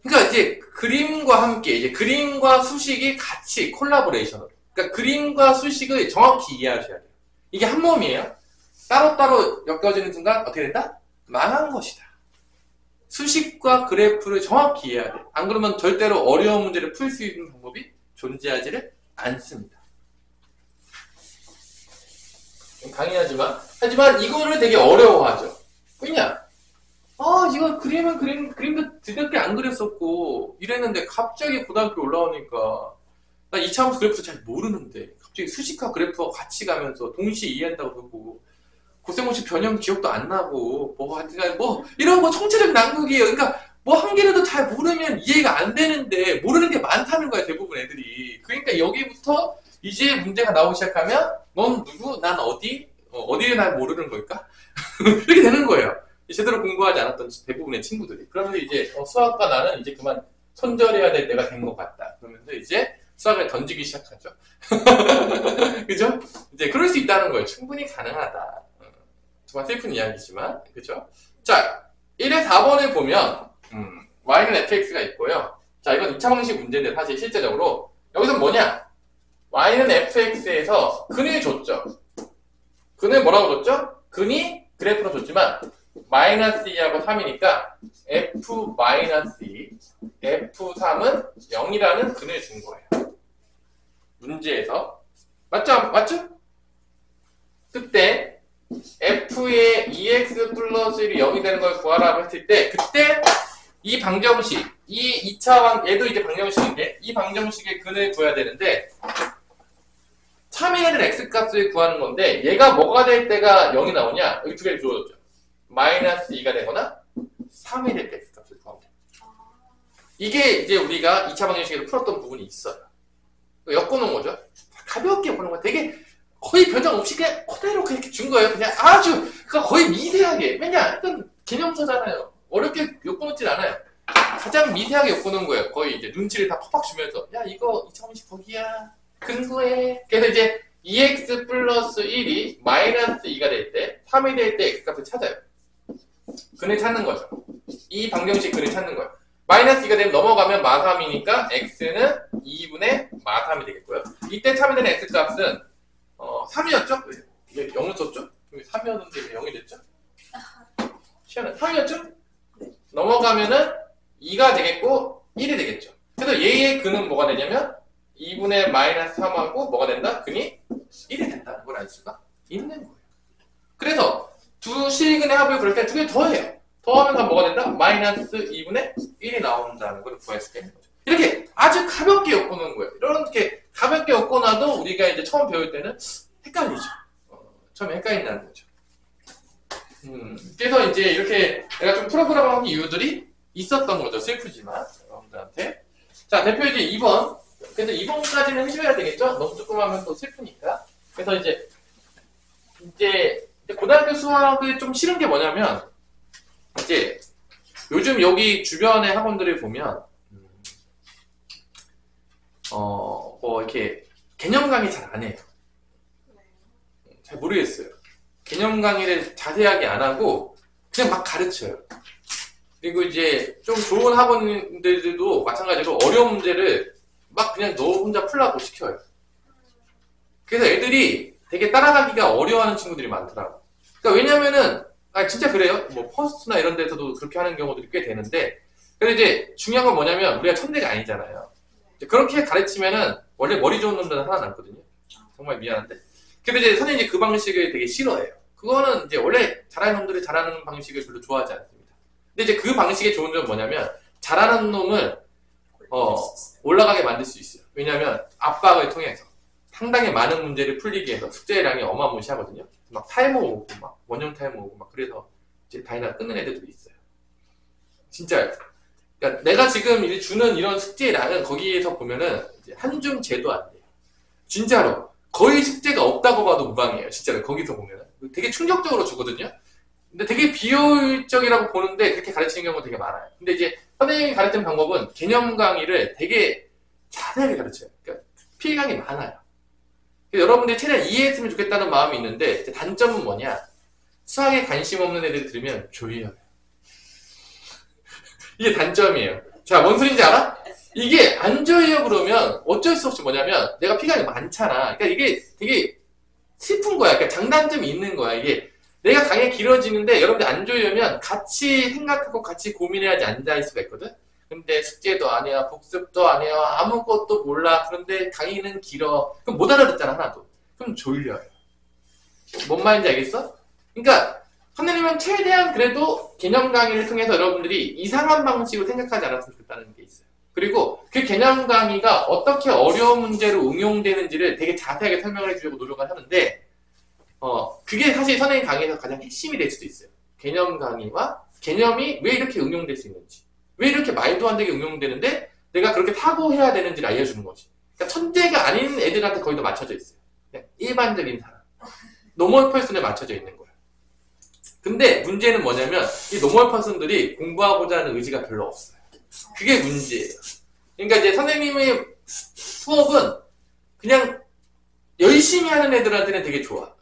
그러니까 이제 그림과 함께, 이제 그림과 수식이 같이 콜라보레이션으로. 그러니까 그림과 수식을 정확히 이해하셔야 돼요. 이게 한 몸이에요. 따로따로 엮여지는 순간 어떻게 된다? 망한 것이다. 수식과 그래프를 정확히 이해해야 돼요. 안 그러면 절대로 어려운 문제를 풀 수 있는 방법이 존재하지를 않습니다. 하지만 이거를 되게 어려워하죠. 왜냐? 이거 그림도 드럽게 안 그렸었고 이랬는데 갑자기 고등학교 올라오니까 나 이차함수 그래프도 잘 모르는데 갑자기 수식과 그래프와 같이 가면서 동시에 이해한다고 그러고 곱셈공식 변형 기억도 안 나고 이런 거 총체적 난국이에요. 그러니까 한 개라도 잘 모르면 이해가 안 되는데 모르는 게 많다는 거야 대부분 애들이. 그러니까 여기부터 이제 문제가 나오기 시작하면 넌 누구? 난 어디? 어디를 날 모르는 걸까? 이렇게 되는 거예요. 제대로 공부하지 않았던 대부분의 친구들이. 그러면서 이제 수학과 나는 이제 그만 손절해야 될 때가 된 것 같다. 그러면서 이제 수학을 던지기 시작하죠. 그죠? 이제 그럴 수 있다는 거예요. 충분히 가능하다. 정말 슬픈 이야기지만, 그죠? 자, 1의 4번을 보면 y는 fx가 있고요. 자, 이건 2차 방식 문제인데 사실 실제적으로 여기서 뭐냐? y는 fx에서 근을 줬죠. 근을 뭐라고 줬죠? 근이 그래프로 줬지만 마이너스 2하고 3이니까 f-2, f3은 0이라는 근을 준 거예요. 문제에서. 맞죠? 맞죠? 그때 f의 2x 플러스 1이 0이 되는 걸 구하라고 했을 때 그때 이 방정식, 이 2차 얘도 이제 방정식인데 이 방정식의 근을 구해야 되는데 3이 되는 x값을 구하는 건데 얘가 뭐가 될 때가 0이 나오냐? 여기 두 개를 주어졌죠. 마이너스 2가 되거나 3이 될 때 x값을 구하면 돼요. 이게 이제 우리가 2차 방정식에서 풀었던 부분이 있어요. 엮어놓은 거죠. 가볍게 엮어놓은 거 되게 거의 변형 없이 그냥 그대로 그렇게 준 거예요. 그냥 아주 거의 미세하게. 왜냐? 이건 개념서잖아요. 어렵게 엮어놓진 않아요. 가장 미세하게 엮어놓은 거예요. 거의 이제 눈치를 다 팍팍 주면서 야 이거 2차 방정식 거기야. 근거에. 그래서 이제 2x 플러스 1이 마이너스 2가 될 때 3이 될 때 x값을 찾아요. 근을 찾는 거죠. 이 방정식 근을 찾는 거예요. 마이너스 2가 되면 넘어가면 마3이니까 x는 2분의 마3이 되겠고요. 이때 참여되는 x값은 3이었죠? 왜 0을 썼죠? 3이었는데 왜 0이 됐죠? 시원해. 3이었죠? 넘어가면은 2가 되겠고 1이 되겠죠. 그래서 얘의 근은 뭐가 되냐면 2분의 마이너스 3하고 뭐가 된다? 근이 1이 된다는 걸 알 수가 있는 거예요. 그래서 두 실근의 합을 그럴 때 두 개 더해요. 더하면서 뭐가 된다? 마이너스 2분의 1이 나온다는 걸 구할 수 있는 거죠. 이렇게 아주 가볍게 엮어놓은 거예요. 이렇게 가볍게 엮어놔도 우리가 이제 처음 배울 때는 헷갈리죠. 처음에 헷갈린다는 거죠. 그래서 이제 이렇게 내가 좀 풀어보라고 하는 이유들이 있었던 거죠. 슬프지만 여러분들한테. 자, 대표이제 2번. 그래서 2번까지는 해줘야 되겠죠? 너무 조금 하면 또 슬프니까. 그래서 이제 고등학교 수학이 좀 싫은 게 뭐냐면 이제 요즘 여기 주변의 학원들을 보면 뭐 이렇게 개념 강의 잘 안 해요. 잘 모르겠어요. 개념 강의를 자세하게 안 하고 그냥 막 가르쳐요. 그리고 이제 좀 좋은 학원들도 마찬가지로 어려운 문제를 막 그냥 너 혼자 풀라고 시켜요. 그래서 애들이 되게 따라가기가 어려워하는 친구들이 많더라고. 그러니까 왜냐면은 진짜 그래요. 뭐 퍼스트나 이런 데서도 그렇게 하는 경우들이 꽤 되는데 근데 이제 중요한 건 뭐냐면 우리가 천재가 아니잖아요. 그렇게 가르치면은 원래 머리 좋은 놈들은 하나 남거든요. 정말 미안한데. 근데 이제 선생님이 그 방식을 되게 싫어해요. 그거는 이제 원래 잘하는 놈들이 잘하는 방식을 별로 좋아하지 않습니다. 근데 이제 그 방식의 좋은 점은 뭐냐면 잘하는 놈을 올라가게 만들 수 있어요. 왜냐하면 압박을 통해서 상당히 많은 문제를 풀리기 위해서 숙제량이 어마무시하거든요. 막 탈모 오고 막 원형 탈모 오고 막 그래서 이제 다이나 끊는 애들도 있어요. 진짜. 그러니까 내가 지금 주는 이런 숙제량은 거기에서 보면은 이제 한줌 제도 안 돼요. 진짜로 거의 숙제가 없다고 봐도 무방해요. 진짜로 거기서 보면은 되게 충격적으로 주거든요. 근데 되게 비효율적이라고 보는데 그렇게 가르치는 경우가 되게 많아요. 근데 이제 선생님이 가르치는 방법은 개념 강의를 되게 자세하게 가르쳐요. 그러니까 필강이 많아요. 여러분들이 최대한 이해했으면 좋겠다는 마음이 있는데 단점은 뭐냐? 수학에 관심 없는 애들이 들으면 졸려요. 이게 단점이에요. 자, 뭔 소린지 알아? 이게 안 졸려 그러면 어쩔 수 없이 뭐냐면 내가 필강이 많잖아. 그러니까 이게 되게 슬픈 거야. 그러니까 장단점이 있는 거야. 이게 내가 강의 길어지는데 여러분들 안 졸려면 같이 생각하고 같이 고민해야지 앉아있을 수가 있거든? 근데 숙제도 안 해요. 복습도 안 해요. 아무것도 몰라. 그런데 강의는 길어. 그럼 못 알아듣잖아, 하나도. 그럼 졸려요. 뭔 말인지 알겠어? 그러니까 선생님은 최대한 그래도 개념 강의를 통해서 여러분들이 이상한 방식으로 생각하지 않았으면 좋겠다는 게 있어요. 그리고 그 개념 강의가 어떻게 어려운 문제로 응용되는지를 되게 자세하게 설명을 해주려고 노력을 하는데 그게 사실 선생님 강의에서 가장 핵심이 될 수도 있어요. 개념 강의와 개념이 왜 이렇게 응용될 수 있는지, 왜 이렇게 말도 안 되게 응용되는데 내가 그렇게 사고해야 되는지를 알려주는 거지. 그러니까 천재가 아닌 애들한테 거의 다 맞춰져 있어요. 그냥 일반적인 사람. 노멀 퍼슨에 맞춰져 있는 거예요. 근데 문제는 뭐냐면 이 노멀 퍼슨들이 공부하고자 하는 의지가 별로 없어요. 그게 문제예요. 그러니까 이제 선생님의 수업은 그냥 열심히 하는 애들한테는 되게 좋아.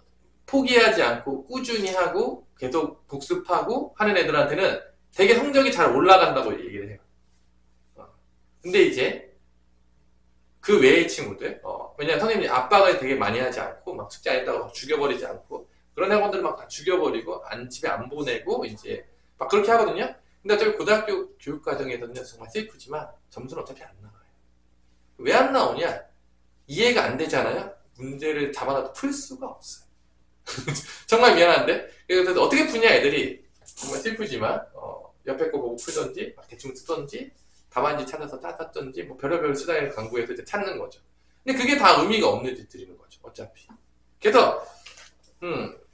포기하지 않고 꾸준히 하고 계속 복습하고 하는 애들한테는 되게 성적이 잘 올라간다고 얘기를 해요. 근데 이제 그 외의 친구들, 왜냐면 선생님이 압박을 되게 많이 하지 않고, 막 숙제 안 했다고 막 죽여버리지 않고, 그런 학원들을 막 다 죽여버리고, 집에 안 보내고, 이제, 막 그렇게 하거든요? 근데 어차피 고등학교 교육과정에서는 정말 슬프지만, 점수는 어차피 안 나와요. 왜 안 나오냐? 이해가 안 되잖아요? 문제를 잡아놔도 풀 수가 없어요. 정말 미안한데? 그래서 어떻게 푸냐, 애들이. 정말 슬프지만, 옆에 거 보고 풀던지, 막 대충 쓰던지, 답안지 찾아서 따졌던지, 뭐 별의별 수단을 강구해서 이제 찾는 거죠. 근데 그게 다 의미가 없는 짓들이는 거죠, 어차피. 그래서,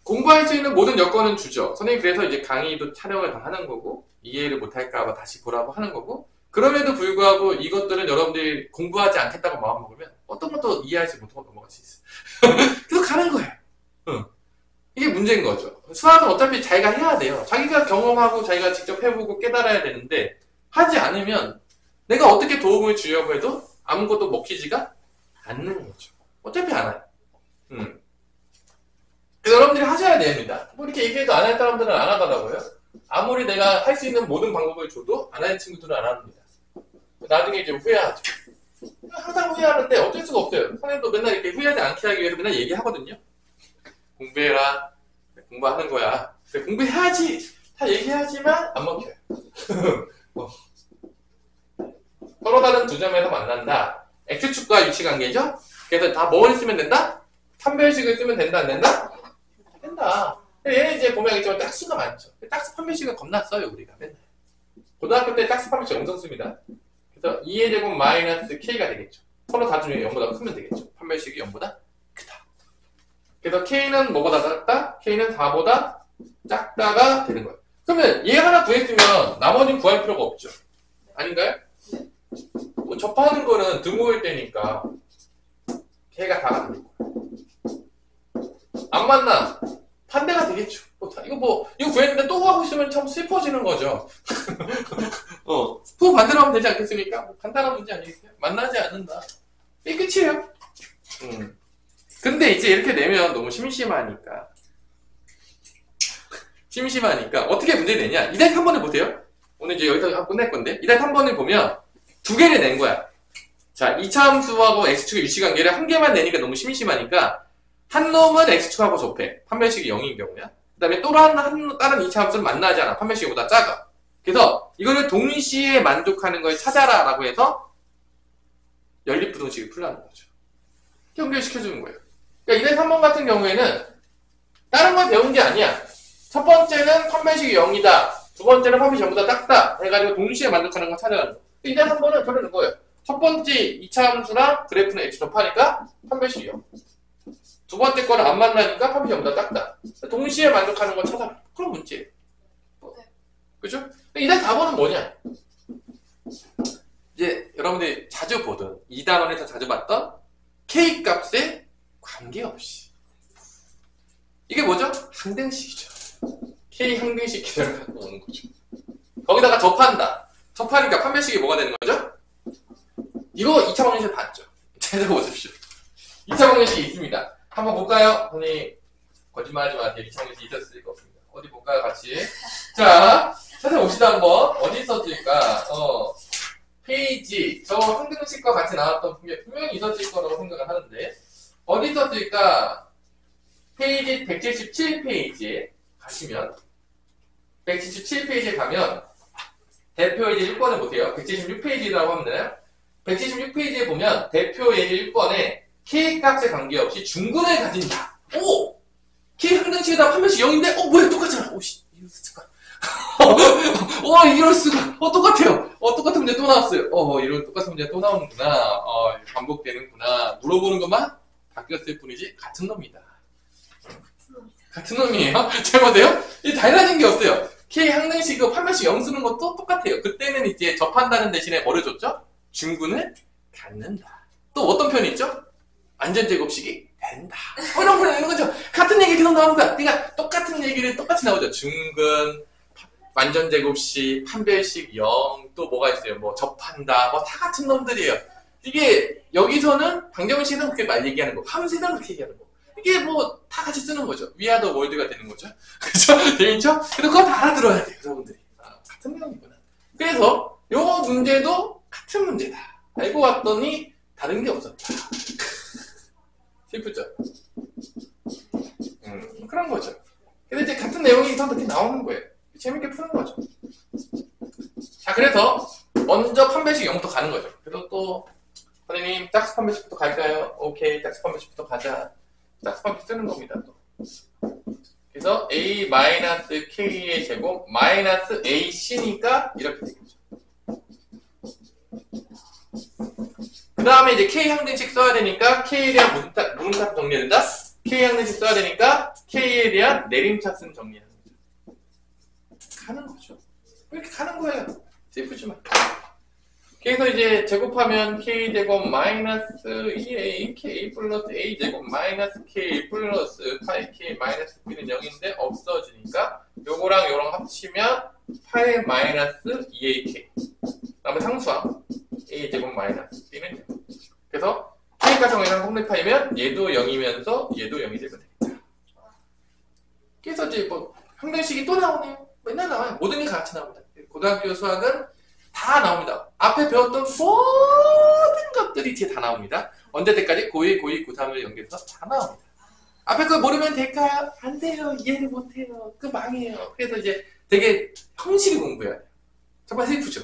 공부할 수 있는 모든 여건은 주죠. 선생님 그래서 이제 강의도 촬영을 다 하는 거고, 이해를 못할까봐 다시 보라고 하는 거고, 그럼에도 불구하고 이것들은 여러분들이 공부하지 않겠다고 마음먹으면 어떤 것도 이해하지 못하고 넘어갈 수 있어요. 계속 가는 거예요. 이게 문제인 거죠. 수학은 어차피 자기가 해야 돼요. 자기가 경험하고 자기가 직접 해보고 깨달아야 되는데 하지 않으면 내가 어떻게 도움을 주려고 해도 아무것도 먹히지가 않는 거죠. 어차피 안 와요. 그래서 여러분들이 하셔야 됩니다. 뭐 이렇게 얘기해도 안 할 사람들은 안 하더라고요. 아무리 내가 할 수 있는 모든 방법을 줘도 안 하는 친구들은 안 합니다. 나중에 이제 후회하죠. 항상 후회하는데 어쩔 수가 없어요. 선생님도 맨날 이렇게 후회하지 않게 하기 위해서 맨날 얘기하거든요. 공부해라. 공부하는 거야. 공부해야지. 다 얘기하지만 안 먹혀요. 서로 다른 두 점에서 만난다. X축과 위치관계죠? 그래서 다 뭘 쓰면 된다? 판별식을 쓰면 된다, 안 된다? 된다. 얘는 이제 보면 알겠지만 딱수가 많죠. 딱수 판별식은 겁나 써요, 우리가 맨날. 고등학교 때 딱수 판별식 엄청 씁니다. 그래서 2의 제곱 마이너스 K가 되겠죠. 서로 다 중에 0보다 크면 되겠죠. 판별식이 0보다 크다. 그래서 K는 뭐보다 작다? K는 4보다 작다가 되는 거예요. 그러면 얘 하나 구했으면 나머지는 구할 필요가 없죠. 아닌가요? 뭐 접하는 거는 등호일 때니까 K가 4가 되는 거예요. 안 만나? 반대가 되겠죠. 이거 구했는데 또 하고 있으면 참 슬퍼지는 거죠. 또 반대로 하면 되지 않겠습니까? 뭐 간단한 문제 아니겠어요? 만나지 않는다. 이게 끝이에요. 근데 이제 이렇게 내면 너무 심심하니까 어떻게 문제 내냐? 2-3번을 보세요. 오늘 이제 여기서 끝낼 건데 2-3번을 보면 두 개를 낸 거야. 자, 2차 함수하고 X축의 위치관계를 한 개만 내니까 너무 심심하니까 한 놈은 X축하고 접해. 판별식이 0인 경우야. 그 다음에 또 다른 2차 함수는 만나지 않아. 판별식이 보다 작아. 그래서 이거를 동시에 만족하는 걸 찾아라 라고 해서 연립부등식을 풀라는 거죠. 연결시켜주는 거예요. 그러니까 2-3번 같은 경우에는 다른 걸 배운 게 아니야. 첫 번째는 판별식이 0이다. 두 번째는 판별식이 0보다 작다. 해가지고 동시에 만족하는 걸 찾아라는 거. 2-3번은 저러는 거예요. 첫 번째 2차 함수랑 그래프는 X 접하니까 판별식이 0. 두 번째 거는 안 만나니까 판별식이 0보다 작다. 동시에 만족하는 걸 찾아라. 그런 문제예요. 그죠? 2-4번은 뭐냐? 이제 여러분들이 자주 보던 2단원에서 자주 봤던 K 값에 관계없이 이게 뭐죠? 항등식이죠. K 항등식 기대를 갖고 오는 거죠. 거기다가 접한다. 접하니까 판별식이 뭐가 되는 거죠? 이거 2차 방정식 봤죠? 찾아보십시오. 2차 방정식이 있습니다. 한번 볼까요? 선생님 거짓말하지 마세요. 2차 방정식 있었을 리가 없습니다. 어디 볼까요? 같이. 자, 찾아봅시다 한번. 어디 있었을까? 페이지 저 항등식과 같이 나왔던 분명히 있었을 거라고 생각을 하는데 어디 있었을까? 페이지 177페이지에 가시면 177페이지에 가면 대표 예제 1번을 보세요. 176페이지라고 하면 되나요? 176페이지에 보면 대표 예제 1번에 K 값에 관계없이 중근을 가진다. 오! K 항등식에다 판별식 0인데 뭐야 똑같잖아. 오씨 이럴 수가. 이럴 수가. 똑같아요. 똑같은 문제 또 나왔어요. 이런 똑같은 문제 또 나오는구나. 반복되는구나. 물어보는 것만 바뀌었을 뿐이지 같은 놈이다. 같은 놈이에요? 잘 보세요. 이 달라진 게 없어요. K 항등식이고 판별식 0 쓰는 것도 똑같아요. 그때는 이제 접한다는 대신에 뭐를 줬죠? 중근을 갖는다. 또 어떤 표현이 있죠? 완전제곱식이 된다. 이런 표현이 있는 거죠. 같은 얘기 계속 나오는 거야. 그러니까 똑같은 얘기를 똑같이 나오죠. 중근, 완전제곱식, 판별식 0, 또 뭐가 있어요? 뭐 접한다, 다 같은 놈들이에요. 이게 여기서는 방정식에서 그렇게 말 얘기하는 거, 함수에서는 그렇게 얘기하는 거. 이게 뭐 다 같이 쓰는 거죠. 위아더 월드가 되는 거죠. 그죠? 재밌죠? 근데 그거 다 알아들어야 돼요, 여러분들이. 같은 내용이구나. 그래서 요 문제도 같은 문제다. 알고 봤더니 다른 게 없었다. 슬프죠? 그런 거죠. 근데 이제 같은 내용이 더 이렇게 나오는 거예요. 재밌게 푸는 거죠. 자, 그래서 먼저 판별식 0부터 가는 거죠. 그래서 또 선생님 짝수 판별식부터 갈까요? 오케이, 짝수 판별식부터 가자. 짝수 판별식 쓰는 겁니다. 또. 그래서 a-k의 제곱 마이너스 ac니까 이렇게 되겠죠. 그 다음에 이제 k 항등식 써야 되니까 k에 대한 무름차트 정리해야 된다. k 항등식 써야 되니까 k에 대한 내림차트는 정리하는 거죠. 가는 거죠. 이렇게 가는 거예요. 슬프지 마. 그래서 이제 제곱하면 k 제곱 마이너스 2a k 플러스 a 제곱 마이너스 k 플러스 8k 마이너스 b는 0인데 없어지니까 요거랑 요랑 합치면 8 마이너스 2ak. 그다음에 상수항 a 제곱 마이너스 b는 0. 그래서 k가 0이랑 성립하이면 얘도 0이면서 얘도 0이 되면 되겠다. 그래서 이제 뭐 항등식이 또 나오네요. 맨날 나와요. 모든 게 같이 나옵니다. 고등학교 수학은 다 나옵니다. 앞에 배웠던 모든 것들이 뒤에 다 나옵니다. 언제 때까지? 고1, 고2, 고3을 연결해서 다 나옵니다. 앞에 거 모르면 될까요? 안 돼요. 이해를 못 해요. 그 망해요. 그래서 이제 되게 성실히 공부해야 돼요. 정말 슬프죠?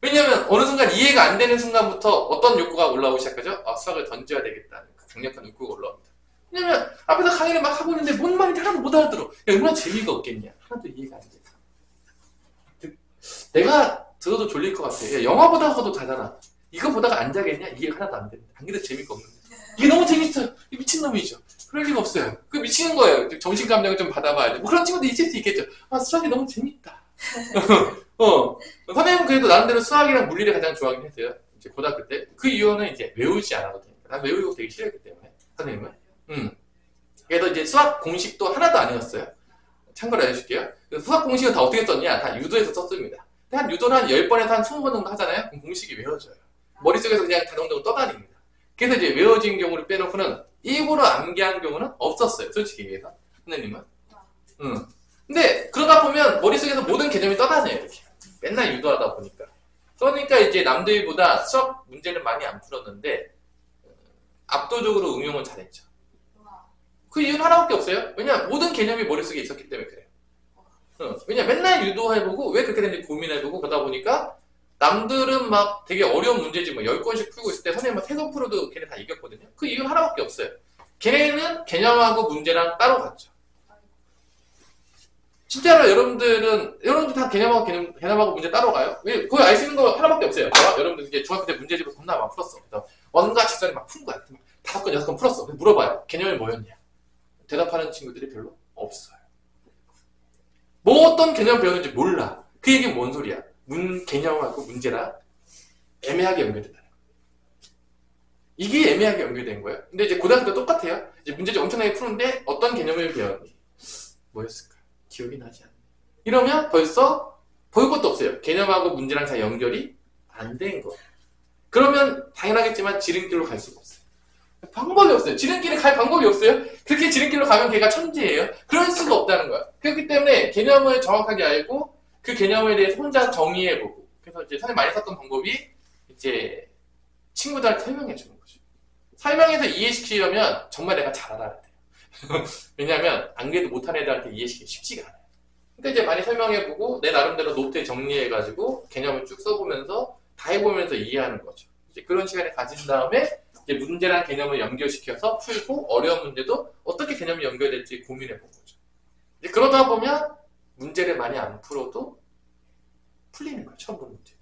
왜냐면 어느 순간 이해가 안 되는 순간부터 어떤 욕구가 올라오기 시작하죠? 아, 수학을 던져야 되겠다는 그 강력한 욕구가 올라옵니다. 왜냐면 앞에서 강의를 막 하고 있는데 뭔 말인지 하나도 못 알아들어. 야, 얼마나 재미가 없겠냐. 하나도 이해가 안 돼서. 내가 들어도 졸릴 것 같아. 야, 영화 보다가도 자잖아. 이거 보다가 안 자겠냐? 이해가 하나도 안 됩니다. 안 그래도 재미가 없는데. 이게 너무 재밌어요. 이게 미친놈이죠. 그럴 리가 없어요. 그 미치는 거예요. 정신감정을 좀 받아봐야 돼. 뭐 그런 친구도 있을 수 있겠죠. 아, 수학이 너무 재밌다. 선생님은 그래도 나름대로 수학이랑 물리를 가장 좋아하긴 했어요. 이제 고등학교 때. 그 이유는 이제 외우지 않아도 되니까. 난 외우는 거 되게 싫어했기 때문에. 선생님은. 그래서 이제 수학 공식도 하나도 안 외웠어요. 참고로 해줄게요. 수학 공식은 다 어떻게 썼냐? 다 유도에서 썼습니다. 한 유도는 한 10번에서 한 20번 정도 하잖아요? 그럼 공식이 외워져요. 머릿속에서 그냥 자동적으로 떠다닙니다. 그래서 이제 외워진 경우를 빼놓고는 일부러 암기한 경우는 없었어요. 솔직히 얘기해서. 선생님은. 근데 그러다 보면 머릿속에서 모든 개념이 떠다녀요. 이렇게. 맨날 유도하다 보니까. 그러니까 이제 남들보다 수학 문제는 많이 안 풀었는데 압도적으로 응용은 잘했죠. 그 이유는 하나밖에 없어요. 왜냐 모든 개념이 머릿속에 있었기 때문에 그래요. 왜냐 맨날 유도해보고 왜 그렇게 됐는지 고민해보고 그러다 보니까 남들은 막 되게 어려운 문제지 뭐 10권씩 풀고 있을 때 선생님 막 3권 풀어도 걔네 다 이겼거든요. 그 이유는 하나밖에 없어요. 걔네는 개념하고 문제랑 따로 갔죠. 진짜로 여러분들 다 개념하고 문제 따로 가요? 왜? 그걸 알 수 있는 거 하나밖에 없어요. 여러분들 이제 중학교 때 문제집을 겁나 막 풀었어. 그래서 원과 직선을 막 푼 거야. 5건, 6건 풀었어. 물어봐요. 개념이 뭐였냐? 대답하는 친구들이 별로 없어요. 뭐 어떤 개념 배웠는지 몰라. 그 얘기는 뭔 소리야? 개념하고 문제랑 애매하게 연결된다는 거야. 이게 애매하게 연결된 거예요. 근데 이제 고등학교 때 똑같아요. 이제 문제집 엄청나게 푸는데 어떤 개념을 배웠니? 뭐였을까? 기억이 나지 않네. 이러면 벌써 볼 것도 없어요. 개념하고 문제랑 잘 연결이 안 된 거. 그러면 당연하겠지만 지름길로 갈 수가 없어요. 방법이 없어요. 지름길에 갈 방법이 없어요. 그렇게 지름길로 가면 걔가 천재예요. 그럴 수가 없다는 거야. 그렇기 때문에 개념을 정확하게 알고 그 개념에 대해서 혼자 정의해보고 그래서 이제 선생님 많이 썼던 방법이 이제 친구들한테 설명해 주는 거죠. 설명해서 이해시키려면 정말 내가 잘 알아야 돼요. 왜냐하면 안 그래도 못하는 애들한테 이해시키기 쉽지가 않아요. 그러니까 이제 많이 설명해보고 내 나름대로 노트에 정리해가지고 개념을 쭉 써보면서 다 해보면서 이해하는 거죠. 이제 그런 시간을 가진 다음에 이제 문제랑 개념을 연결시켜서 풀고 어려운 문제도 어떻게 개념이 연결될지 고민해본 거죠. 이제 그러다 보면 문제를 많이 안 풀어도 풀리는 거예요. 처음 보는 문제도.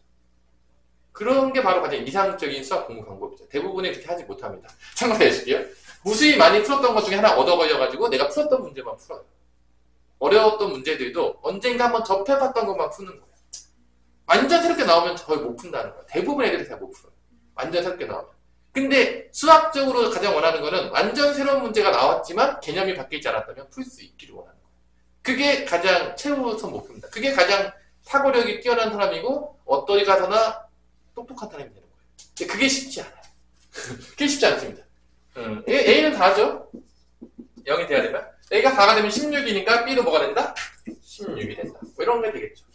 그런 게 바로 가장 이상적인 수학 공부 방법이죠. 대부분이 그렇게 하지 못합니다. 참고해 주시고요. 무수히 많이 풀었던 것 중에 하나 얻어 걸려가지고 내가 풀었던 문제만 풀어요. 어려웠던 문제들도 언젠가 한번 접해봤던 것만 푸는 거예요. 완전 새롭게 나오면 거의 못 푼다는 거예요. 대부분 애들이 잘 못 풀어요. 완전 새롭게 나오면. 근데 수학적으로 가장 원하는 거는 완전 새로운 문제가 나왔지만 개념이 바뀌지 않았다면 풀 수 있기를 원하는 거예요. 그게 가장 최우선 목표입니다. 그게 가장 사고력이 뛰어난 사람이고 어디 가서나 똑똑한 사람이 되는 거예요. 근데 그게 쉽지 않아요. 그게 쉽지 않습니다. A는 4죠? 0이 돼야 되면 A가 4가 되면 16이니까 B도 뭐가 된다? 16이 된다. 뭐 이런 게 되겠죠.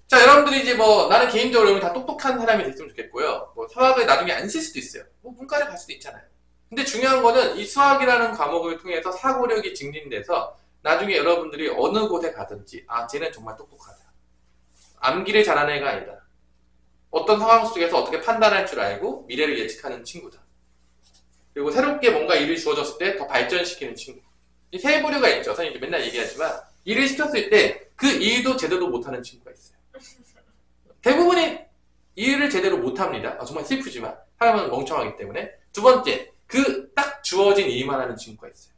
자, 여러분들이 이제 뭐 나는 개인적으로 여러분 다 똑똑한 사람이 됐으면 좋겠고요. 뭐 수학을 나중에 안 쓸 수도 있어요. 뭐 문과를 갈 수도 있잖아요. 근데 중요한 거는 이 수학이라는 과목을 통해서 사고력이 증진돼서 나중에 여러분들이 어느 곳에 가든지 쟤는 정말 똑똑하다. 암기를 잘하는 애가 아니다. 어떤 상황 속에서 어떻게 판단할 줄 알고 미래를 예측하는 친구다. 그리고 새롭게 뭔가 일이 주어졌을 때 더 발전시키는 친구. 이 세 부류가 있죠. 선생님이 맨날 얘기하지만 일을 시켰을 때 그 일도 제대로 못하는 친구가 있어요. 대부분이 일을 제대로 못합니다. 정말 슬프지만 사람은 멍청하기 때문에. 두 번째, 그 딱 주어진 일만 하는 친구가 있어요.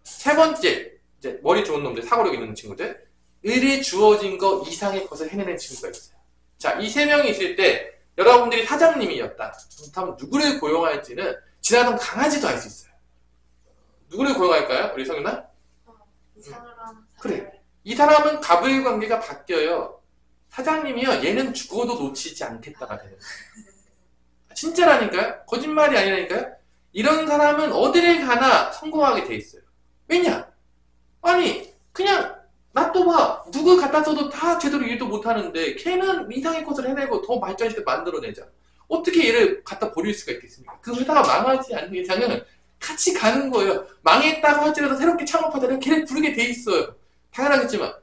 세 번째, 이제 머리 좋은 놈들, 사고력 있는 친구들, 일이 주어진 거 이상의 것을 해내는 친구가 있어요. 자, 이 세 명이 있을 때 여러분들이 사장님이었다. 그렇다면 누구를 고용할지는 지나던 강아지도 알 수 있어요. 누구를 고용할까요? 우리 성윤아? 이 사람. 그래. 이 사람은 갑을 관계가 바뀌어요. 사장님이요. 얘는 죽어도 놓치지 않겠다가 되는 거예요. 진짜라니까요? 거짓말이 아니라니까요? 이런 사람은 어디를 가나 성공하게 돼 있어요. 왜냐? 아니 그냥 놔둬봐. 누구 갖다 써도 다 제대로 일도 못하는데 걔는 이상의 것을 해내고 더 발전시켜 만들어내자. 어떻게 얘를 갖다 버릴 수가 있겠습니까? 그 회사가 망하지 않는 이상은 같이 가는 거예요. 망했다고 할지라도 새롭게 창업하자면 걔를 부르게 돼 있어요. 당연하겠지만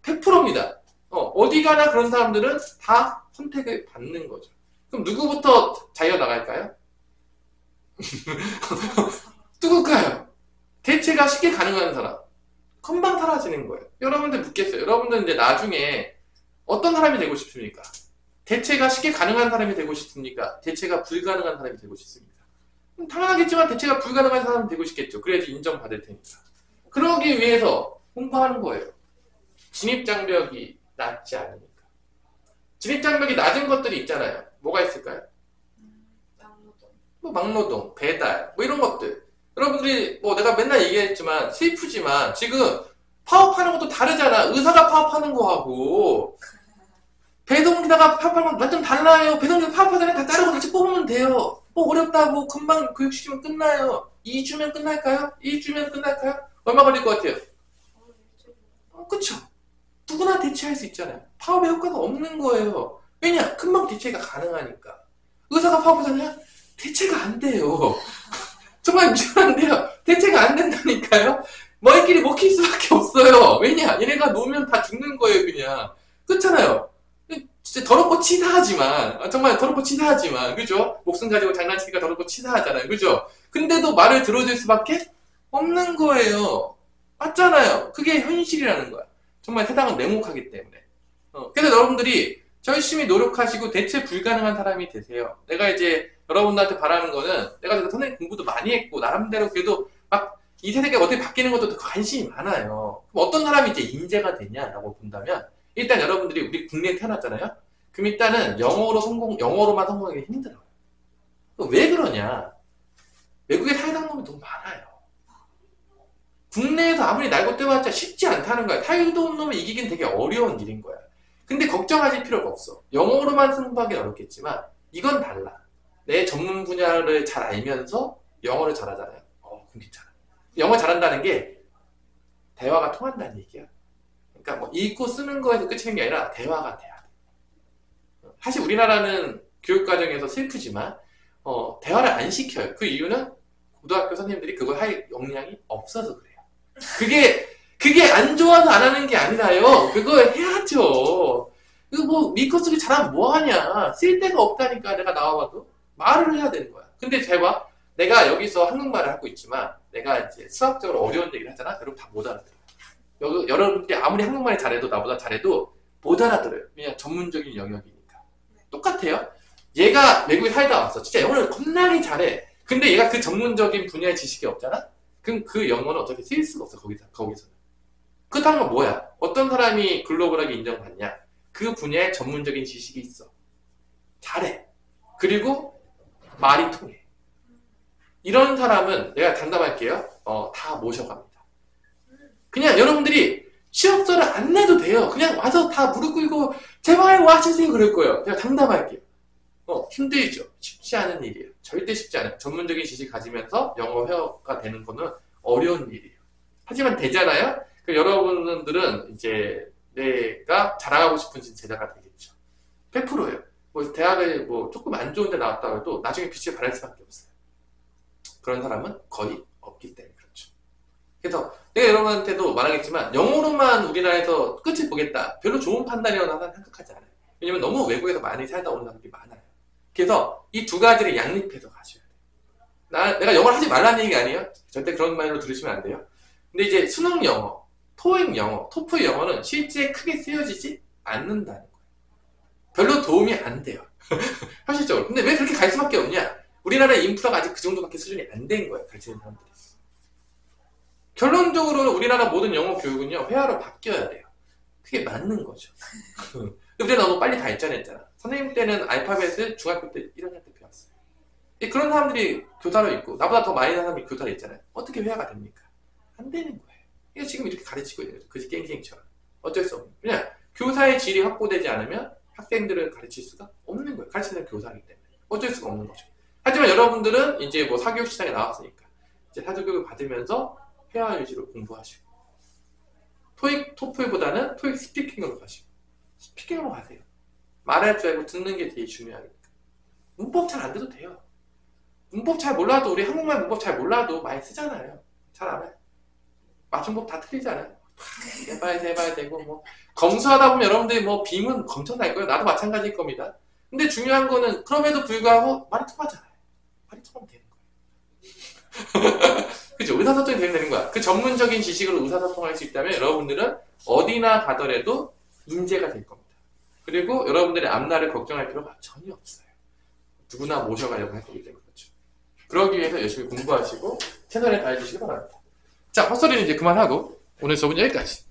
100%입니다. 어디 가나 그런 사람들은 다 선택을 받는 거죠. 그럼 누구부터 자기가 나갈까요? 누굴까요? 대체가 쉽게 가능한 사람. 금방 사라지는 거예요. 여러분들 묻겠어요. 여러분들 이제 나중에 어떤 사람이 되고 싶습니까? 대체가 쉽게 가능한 사람이 되고 싶습니까? 대체가 불가능한 사람이 되고 싶습니까? 당연하겠지만 대체가 불가능한 사람이 되고 싶겠죠. 그래야지 인정받을 테니까. 그러기 위해서 공부하는 거예요. 진입장벽이 낮지 않으니까. 진입장벽이 낮은 것들이 있잖아요. 뭐가 있을까요? 막노동. 뭐 막노동, 배달, 뭐 이런 것들. 여러분들이 뭐 내가 맨날 얘기했지만 슬프지만 지금 파업하는 것도 다르잖아. 의사가 파업하는 거하고 배송기다가 파업하는 건 완전 달라요. 배송기다 파업하잖아요. 다 자르고 다시 뽑으면 돼요. 뭐 어렵다고 금방 교육시키면 끝나요. 2주면 끝날까요? 1주면 끝날까요? 얼마 걸릴 것 같아요? 그쵸? 누구나 대체할 수 있잖아요. 파업의 효과가 없는 거예요. 왜냐? 금방 대체가 가능하니까. 의사가 파업하잖아요? 대체가 안 돼요. 정말 미안한데요. 대체가 안 된다니까요? 너희끼리 먹힐 수밖에 없어요. 왜냐? 얘네가 놓으면 다 죽는 거예요, 그냥. 그렇잖아요. 진짜 더럽고 치사하지만, 정말 더럽고 치사하지만, 그죠? 목숨 가지고 장난치니까 더럽고 치사하잖아요, 그죠? 근데도 말을 들어줄 수밖에 없는 거예요. 맞잖아요. 그게 현실이라는 거야. 정말 세상은 냉혹하기 때문에. 그래서 여러분들이 열심히 노력하시고 대체 불가능한 사람이 되세요. 내가 이제 여러분들한테 바라는 거는 내가 선생님 공부도 많이 했고 나름대로 그래도 막 이 세대가 어떻게 바뀌는 것도 관심이 많아요. 그럼 어떤 사람이 이제 인재가 되냐라고 본다면 일단 여러분들이 우리 국내에 태어났잖아요. 그럼 일단은 영어로만 성공하기 힘들어요. 왜 그러냐? 외국에 살다 놈이 너무 많아요. 국내에서 아무리 날고 떼봤자 쉽지 않다는 거야. 타일도 없는 놈을 이기긴 되게 어려운 일인 거야. 근데 걱정하실 필요가 없어. 영어로만 승부하기는 어렵겠지만 이건 달라. 내 전문 분야를 잘 알면서 영어를 잘하잖아요. 그럼 괜찮아. 영어 잘한다는 게 대화가 통한다는 얘기야. 그러니까 뭐 읽고 쓰는 거에서 끝인 게 아니라 대화가 돼야 돼. 사실 우리나라는 교육과정에서 슬프지만 대화를 안 시켜요. 그 이유는 고등학교 선생님들이 그걸 할 역량이 없어서 그래요. 그게 안 좋아서 안 하는 게 아니라요. 그걸 해야죠. 이거 뭐 미커 쓰기 잘하면 뭐하냐. 쓸 데가 없다니까. 내가 나와봐도 말을 해야 되는 거야. 근데 잘 봐. 내가 여기서 한국말을 하고 있지만 내가 이제 수학적으로 어려운 얘기를 하잖아. 여러분 다 못 알아들어요. 여러분들이 아무리 한국말을 잘해도 나보다 잘해도 못 알아들어요. 그냥 전문적인 영역이니까. 똑같아요. 얘가 외국에 살다 왔어. 진짜 영어를 겁나게 잘해. 근데 얘가 그 전문적인 분야의 지식이 없잖아? 그럼 그 영어는 어차피 쓸 수가 없어, 거기서는. 그렇다는 건 뭐야? 어떤 사람이 글로벌하게 인정받냐? 그 분야의 전문적인 지식이 있어. 잘해. 그리고 말이 통해. 이런 사람은 내가 장담할게요. 다 모셔갑니다. 그냥 여러분들이 취업서를 안 내도 돼요. 그냥 와서 다 무릎 꿇고 제발 와주세요 그럴 거예요. 제가 장담할게요. 힘들죠. 쉽지 않은 일이에요. 절대 쉽지 않아요. 전문적인 지식 가지면서 영어 회화가 되는 거는 어려운 일이에요. 하지만 되잖아요? 여러분들은 이제 내가 자랑하고 싶은 제자가 되겠죠. 100%예요. 뭐 대학에 뭐 조금 안 좋은 데 나왔다 해도 나중에 빛을 발할 수밖에 없어요. 그런 사람은 거의 없기 때문에 그렇죠. 그래서 내가 여러분한테도 말하겠지만 영어로만 우리나라에서 끝을 보겠다. 별로 좋은 판단이라고 나는 생각하지 않아요. 왜냐면 너무 외국에서 많이 살다 온 사람들이 많아요. 그래서 이 두 가지를 양립해서 가셔야 돼요. 내가 영어를 하지 말라는 얘기가 아니에요. 절대 그런 말로 들으시면 안 돼요. 근데 이제 수능 영어, 토익 영어, 토플 영어는 실제 크게 쓰여지지 않는다는 거예요. 별로 도움이 안 돼요. 현실적으로. 근데 왜 그렇게 갈 수밖에 없냐? 우리나라의 인프라가 아직 그 정도밖에 수준이 안 된 거예요. 가르치는 사람들이. 결론적으로는 우리나라 모든 영어 교육은요, 회화로 바뀌어야 돼요. 그게 맞는 거죠. 우리가 너무 빨리 발전했잖아. 선생님 때는 알파벳을 중학교 때 1학년 때 배웠어요. 그런 사람들이 교사로 있고, 나보다 더 많이 하는 사람이 교사로 있잖아요. 어떻게 회화가 됩니까? 안 되는 거예요. 이게 지금 이렇게 가르치고 있는 거죠. 그지 깽깽이처럼. 어쩔 수 없는. 그냥 교사의 질이 확보되지 않으면 학생들을 가르칠 수가 없는 거예요. 가르치는 교사이기 때문에. 어쩔 수가 없는 거죠. 하지만 여러분들은 이제 뭐 사교육 시장에 나왔으니까, 이제 사교육을 받으면서 회화 유지로 공부하시고, 토익, 토플보다는 토익 스피킹으로 가시고, 스피킹으로 가세요. 말할 줄 알고 듣는 게 되게 중요하니까. 문법 잘 안 돼도 돼요. 문법 잘 몰라도, 우리 한국말 문법 잘 몰라도 많이 쓰잖아요. 잘 알아요. 맞춤법 다 틀리잖아요. 해봐야 되고, 뭐. 검수하다 보면 여러분들이 뭐 빔은 검청날 거예요. 나도 마찬가지일 겁니다. 근데 중요한 거는, 그럼에도 불구하고 말이 통하잖아요. 말이 통하면 되는 거예요. 그죠? 의사소통이 되는 거야. 그 전문적인 지식으로 의사소통할 수 있다면 여러분들은 어디나 가더라도 인재가 될 겁니다. 그리고 여러분들의 앞날을 걱정할 필요가 전혀 없어요. 누구나 모셔가려고 할 거기 때문에 그렇죠. 그러기 위해서 열심히 공부하시고 최선을 다해주시기 바랍니다. 자, 헛소리는 이제 그만하고 오늘 수업은 여기까지.